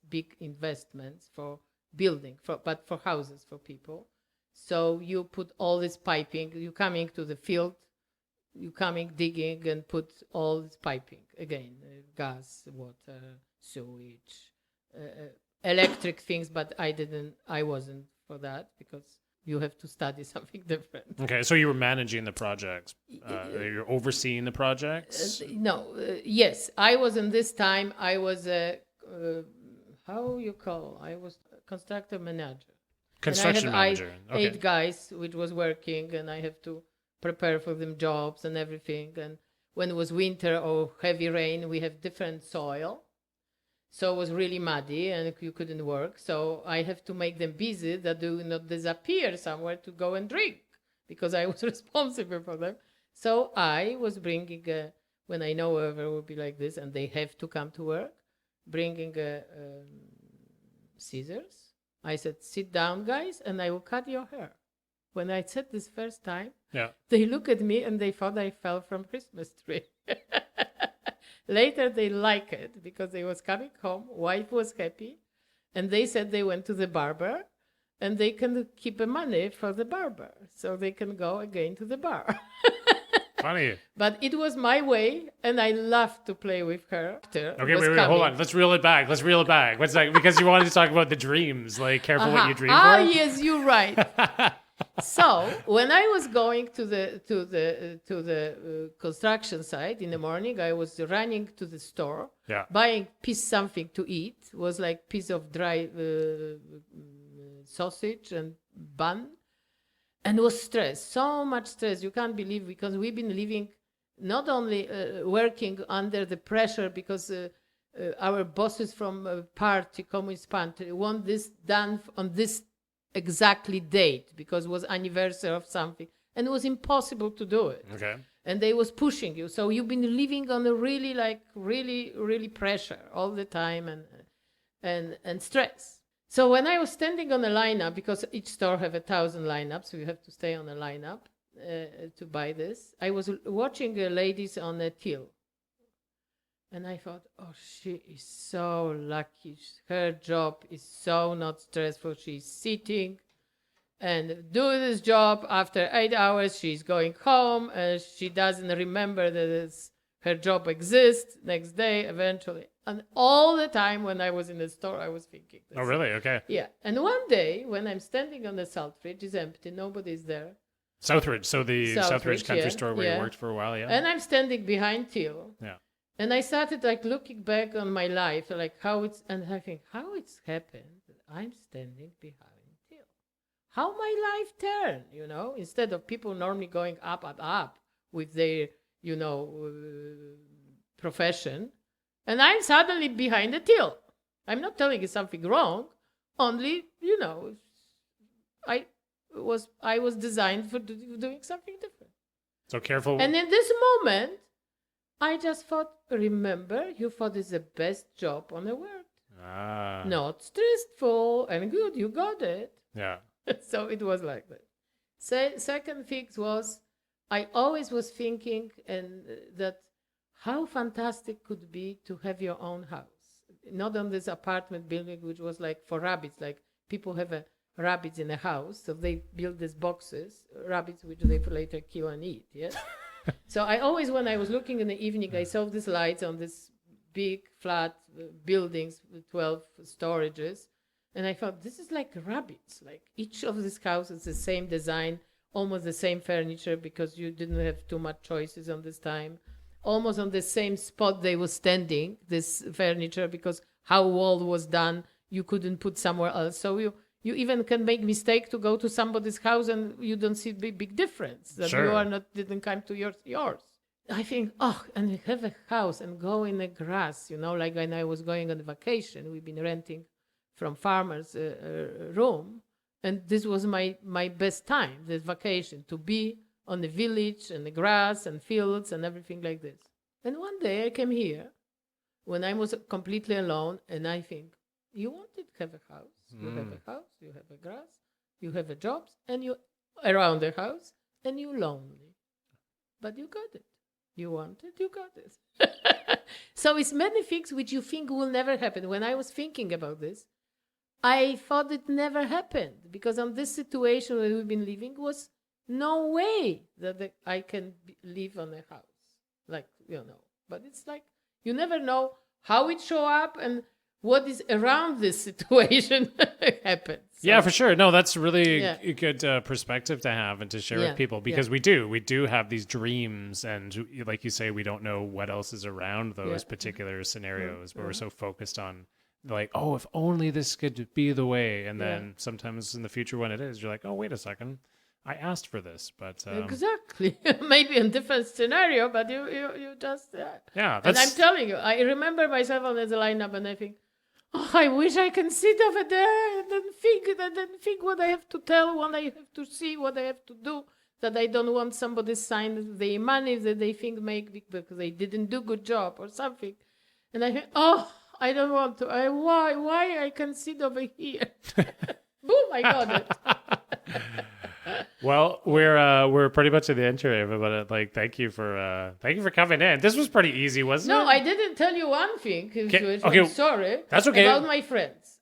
big investments for building, but for houses for people. So you put all this piping, you coming to the field, you coming digging and put all this piping again, gas, water, sewage, electric things, but I wasn't for that because you have to study something different. Okay, so you were managing the projects. You're overseeing the projects? Yes, I was in this time, I was I was constructor manager. Construction manager. Okay. 8 guys which was working, and I have to prepare for them jobs and everything. And when it was winter or heavy rain, we have different soil. So it was really muddy and you couldn't work. So I have to make them busy that they will not disappear somewhere to go and drink because I was responsible for them. So I was bringing, when I know whoever will be like this and they have to come to work, bringing scissors. I said, sit down, guys, and I will cut your hair. When I said this first time, they look at me and they thought I fell from Christmas tree. Later, they liked it because they was coming home. Wife was happy. And they said they went to the barber and they can keep the money for the barber. So they can go again to the bar. Funny. But it was my way, and I loved to play with her. Okay, wait, hold on. Let's reel it back. What's that? Because you wanted to talk about the dreams, like careful what you dream for. Yes, you're right. So when I was going to the construction site in the morning, I was running to the store, buying something to eat. It was like piece of dry sausage and bun. And it was stress, so much stress. You can't believe, because we've been living, not only working under the pressure because our bosses from communist party, want this done on this exactly date because it was anniversary of something. And it was impossible to do it. Okay. And they was pushing you. So you've been living on a really pressure all the time and stress. So when I was standing on a lineup, because each store have 1,000 lineups, so you have to stay on a lineup to buy this. I was watching ladies on a till. And I thought, oh, she is so lucky. Her job is so not stressful. She's sitting and do this job. After 8 hours, she's going home. She doesn't remember that it's her job exists next day, eventually. And all the time when I was in the store, I was thinking this. Oh, really? Okay. Yeah. And one day when I'm standing on the Southridge, it's empty, nobody's there. Southridge. So the Southridge country yeah, store where you worked for a while, yeah? And I'm standing behind Till. Yeah. And I started like looking back on my life, like how it's, and I think how it's happened that I'm standing behind Till. How my life turned, you know, instead of people normally going up with their, you know, profession. And I'm suddenly behind the till. I'm not telling you something wrong, only, you know, I was designed for doing something different. So careful. And in this moment, I just thought, remember, you thought it's the best job on the world. Ah. Not stressful and good, you got it. Yeah. So it was like that. Second thing was, I always was thinking that how fantastic could be to have your own house. Not on this apartment building, which was like for rabbits, like people have rabbits in a house, so they build these boxes, rabbits which they later kill and eat, yes? So I always, when I was looking in the evening, I saw these lights on this big flat buildings with 12 storages, and I thought, this is like rabbits, like each of these houses the same design, almost the same furniture, because you didn't have too much choices on this time. Almost on the same spot they were standing, this furniture, because how wall was done, you couldn't put somewhere else. So you even can make mistake to go to somebody's house and you don't see big difference. That Sure. you are not, didn't come to yours. I think, and have a house and go in the grass, you know, like when I was going on vacation, we've been renting from farmers a room. And this was my best time, this vacation, to be on the village and the grass and fields and everything like this. And one day I came here when I was completely alone, and I think, you wanted to have a house. You have a house, you have a grass, you have a job, and you around the house, and you're lonely. But you got it. You wanted, you got it. So it's many things which you think will never happen. When I was thinking about this, I thought it never happened, because on this situation that we've been living was no way that I can live on a house, like, you know. But it's like you never know how it show up and what is around this situation happens. So, yeah, for sure. No, that's really a good perspective to have and to share with people, because we do have these dreams, and like you say, we don't know what else is around those particular scenarios, but we're so focused on like, oh, if only this could be the way, and then sometimes in the future when it is, you're like, oh, wait a second, I asked for this, but exactly. Maybe a different scenario, but you just yeah. And I'm telling you, I remember myself on the lineup, and I think, I wish I can sit over there and then think what I have to tell, what I have to see, what I have to do. That I don't want somebody sign their money that they think make because they didn't do good job or something, and I think, I don't want to. Why I can sit over here? Boom! I got it. Well, we're pretty much at the end here, but like, thank you for coming in. This was pretty easy, wasn't it? No, I didn't tell you one thing. Okay, I'm sorry. That's okay. About my friends,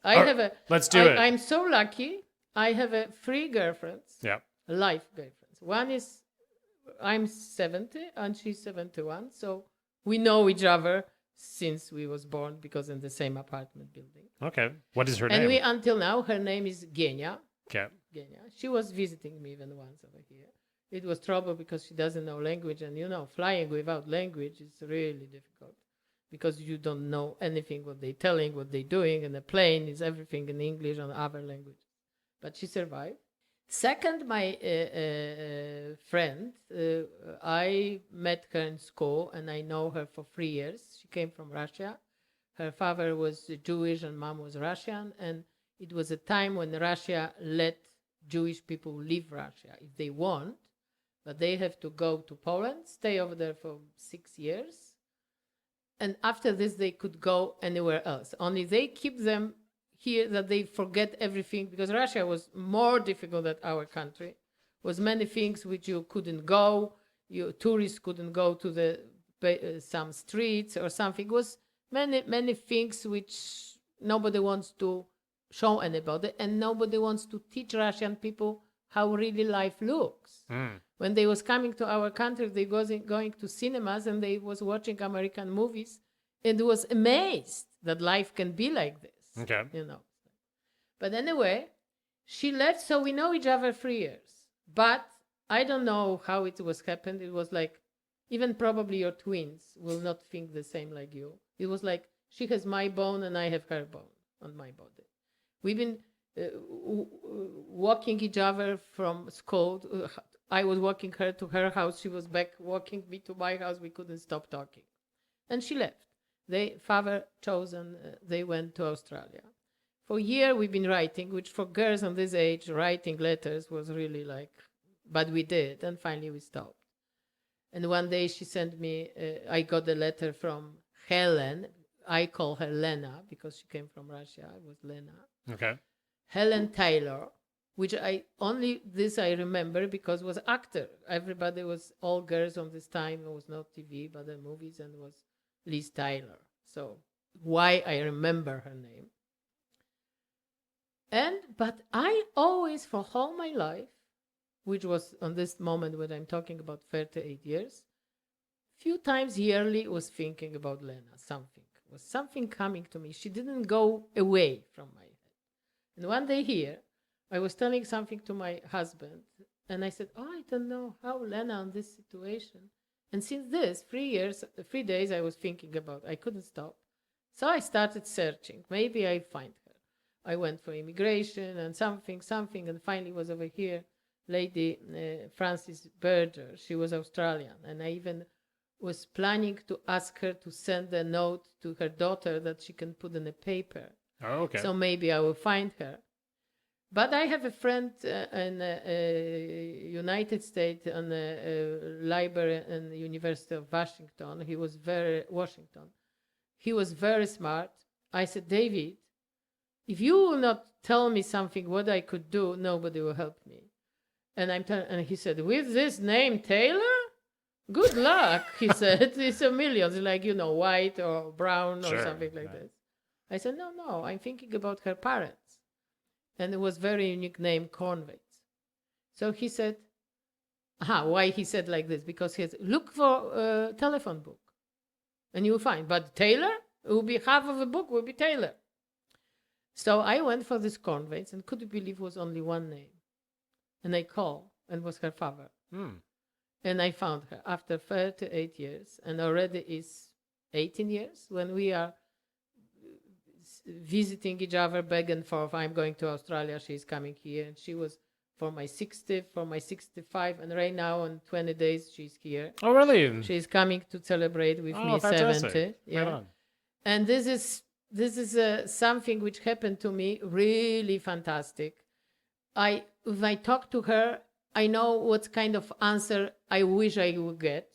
let's do it. I'm so lucky. I have 3 girlfriends. Yeah. Life girlfriends. One is, I'm 70 and she's 71, so we know each other since we was born, because in the same apartment building. Okay. What is her and name? And until now, her name is Genia. Okay. Genia. She was visiting me even once over here. It was trouble because she doesn't know language, and flying without language is really difficult, because you don't know anything what they're telling, what they're doing, and the plane is everything in English and other languages. But she survived. Second, my friend, I met her in school, and I know her for 3 years. She came from Russia. Her father was Jewish and mom was Russian, and it was a time when Russia let Jewish people leave Russia if they want, but they have to go to Poland, stay over there for 6 years, and after this they could go anywhere else. Only they keep them here, that they forget everything, because Russia was more difficult than our country. Was many things which you couldn't go, tourists couldn't go to the some streets or something. It was many things which nobody wants to show anybody, and nobody wants to teach Russian people how really life looks. When they was coming to our country, they was going to cinemas and they was watching American movies and was amazed that life can be like this. Okay. But anyway, she left, so we know each other 3 years. But I don't know how it was happened. It was like, even probably your twins will not think the same like you. It was like, she has my bone and I have her bone on my body. We've been walking each other from school. I was walking her to her house. She was back walking me to my house. We couldn't stop talking. And she left. Father chosen, they went to Australia. For a year we've been writing, which for girls on this age, writing letters was really like, but we did. And finally we stopped. And one day she sent me, I got a letter from Helen. I call her Lena because she came from Russia. It was Lena. Okay. Helen Taylor, which I remember because was actor. Everybody was all girls on this time. It was not TV, but the movies, and was Liz Taylor. So why I remember her name. But I always, for all my life, which was on this moment when I'm talking about 38 years, few times yearly was thinking about Lena, was something coming to me. She didn't go away from my head. And one day here, I was telling something to my husband, and I said, I don't know how Lena on this situation. And since this, 3 days I was thinking about, I couldn't stop. So I started searching. Maybe I find her. I went for immigration and something, and finally was over here. Lady Frances Berger, she was Australian, and I even was planning to ask her to send a note to her daughter that she can put in a paper. Oh, okay. So maybe I will find her. But I have a friend in United States on a library in the University of Washington. He was very smart. I said, David, if you will not tell me something what I could do, nobody will help me. And he said, with this name Taylor, good luck. He said, it's a million, it's like white or brown or something like this. I said, no, I'm thinking about her parents. And it was very unique name, Convates. So he said, why he said like this? Because he said, look for a telephone book and you will find. But Taylor, it will be half of the book will be Taylor. So I went for this Convates and couldn't believe it was only one name. And I called, and it was her father. And I found her after 38 years, and already is 18 years when we are visiting each other back and forth. I'm going to Australia, she's coming here, and she was for my 60th, for my 65, and right now in 20 days she's here. Oh, really? She's coming to celebrate with me fantastic. 70. Yeah. Right on. And this is something which happened to me, really fantastic. If I talk to her, I know what kind of answer I wish I would get.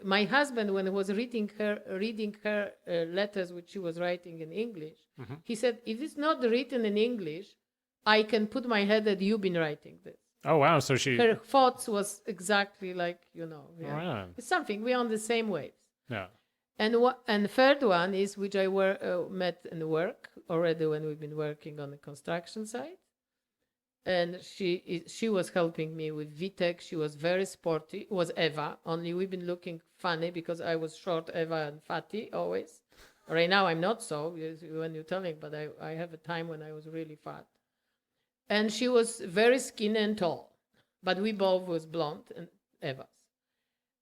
My husband, when he was reading her letters which she was writing in English, he said, if it's not written in English, I can put my head that you've been writing this. Oh, wow. So her thoughts was exactly like, Yeah. Wow. It's something, we're on the same waves. Yeah. And the third one is which I met in work already when we've been working on the construction site. And she was helping me with VTech. She was very sporty. It was Eva, only we've been looking funny because I was short, Eva, and fatty always. Right now I'm not so, when you're telling, but I have a time when I was really fat. And she was very skinny and tall, but we both was blonde, and Eva's.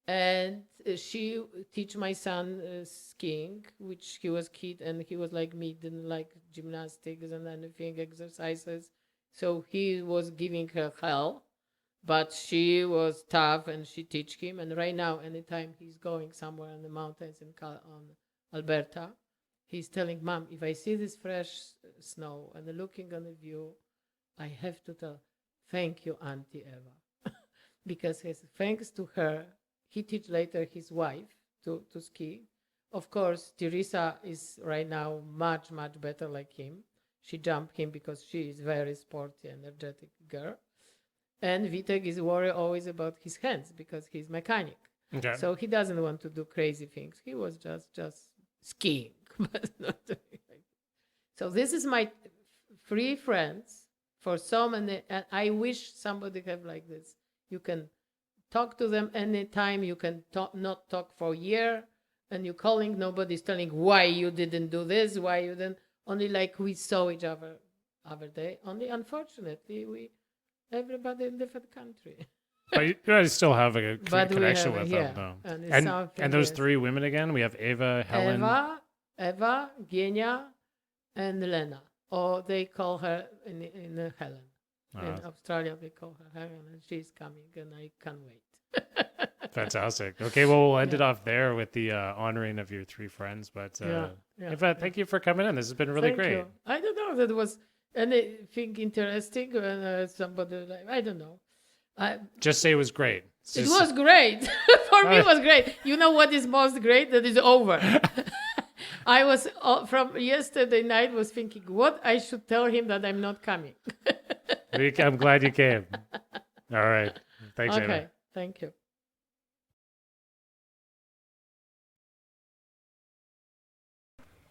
And she teach my son skiing, which he was kid, and he was like me, didn't like gymnastics and anything, exercises. So he was giving her hell, but she was tough and she teach him. And right now, anytime he's going somewhere in the mountains on Alberta, he's telling, Mom, if I see this fresh snow and looking on the view, I have to tell, thank you, Auntie Eva. Because thanks to her, he teach later his wife to ski. Of course, Teresa is right now much, much better like him. She jumped him because she is very sporty, energetic girl. And Vitek is worried always about his hands because he's mechanic. Okay. So he doesn't want to do crazy things. He was just skiing. But not doing like. So this is my 3 friends for so many. And I wish somebody have like this You can talk to them anytime. You can not talk for a year, and you're calling. Nobody's telling why you didn't do this, why you didn't. Only like we saw each other day. Only unfortunately, everybody in different country. But you guys still have a But we connection have, with yeah. them, though. And, it's And something, those yes. three women again, we have Eva, Helen. Eva, Genia, and Lena. Or they call her in Helen. In Australia, they call her Helen, and she's coming, and I can't wait. Fantastic. Okay, well, we'll end it off there with the honoring of your three friends. But Eva, thank you for coming in. This has been really Thank great. you. I don't know that was anything interesting when somebody like, I don't know. Just say it was great. It was great. For me, it was great. You know what is most great? That is over. I was from yesterday night was thinking what I should tell him that I'm not coming. I'm glad you came. All right. Thanks, Eva. Okay. Thank you.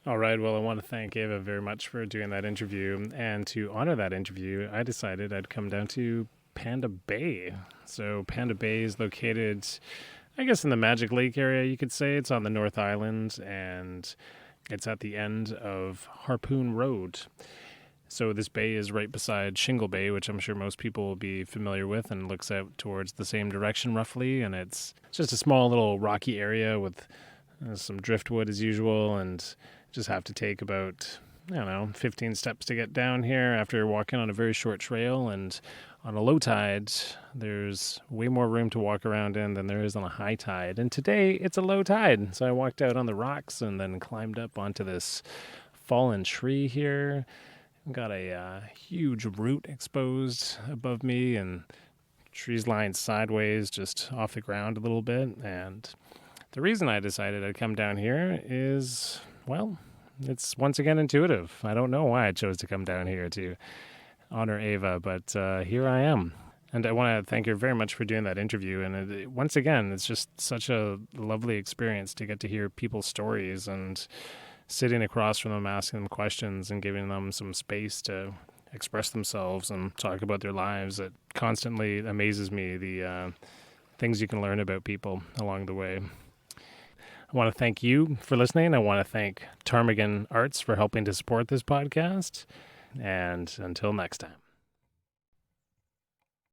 All right. Well, I want to thank Eva very much for doing that interview. And to honor that interview, I decided I'd come down to Panda Bay. So Panda Bay is located, I guess, in the Magic Lake area, you could say. It's on the North Island, and it's at the end of Harpoon Road. So this bay is right beside Shingle Bay, which I'm sure most people will be familiar with, and looks out towards the same direction roughly. And it's just a small little rocky area with some driftwood as usual, and just have to take about, 15 steps to get down here after walking on a very short trail. And on a low tide, there's way more room to walk around in than there is on a high tide. And today, it's a low tide. So I walked out on the rocks and then climbed up onto this fallen tree here. Got a huge root exposed above me, and trees lying sideways just off the ground a little bit. And the reason I decided I'd come down here is, well, it's once again intuitive. I don't know why I chose to come down here to honor Eva, but here I am. And I want to thank her very much for doing that interview. And once again, it's just such a lovely experience to get to hear people's stories and sitting across from them, asking them questions and giving them some space to express themselves and talk about their lives. It constantly amazes me, the things you can learn about people along the way. I want to thank you for listening. I want to thank Ptarmigan Arts for helping to support this podcast. And until next time.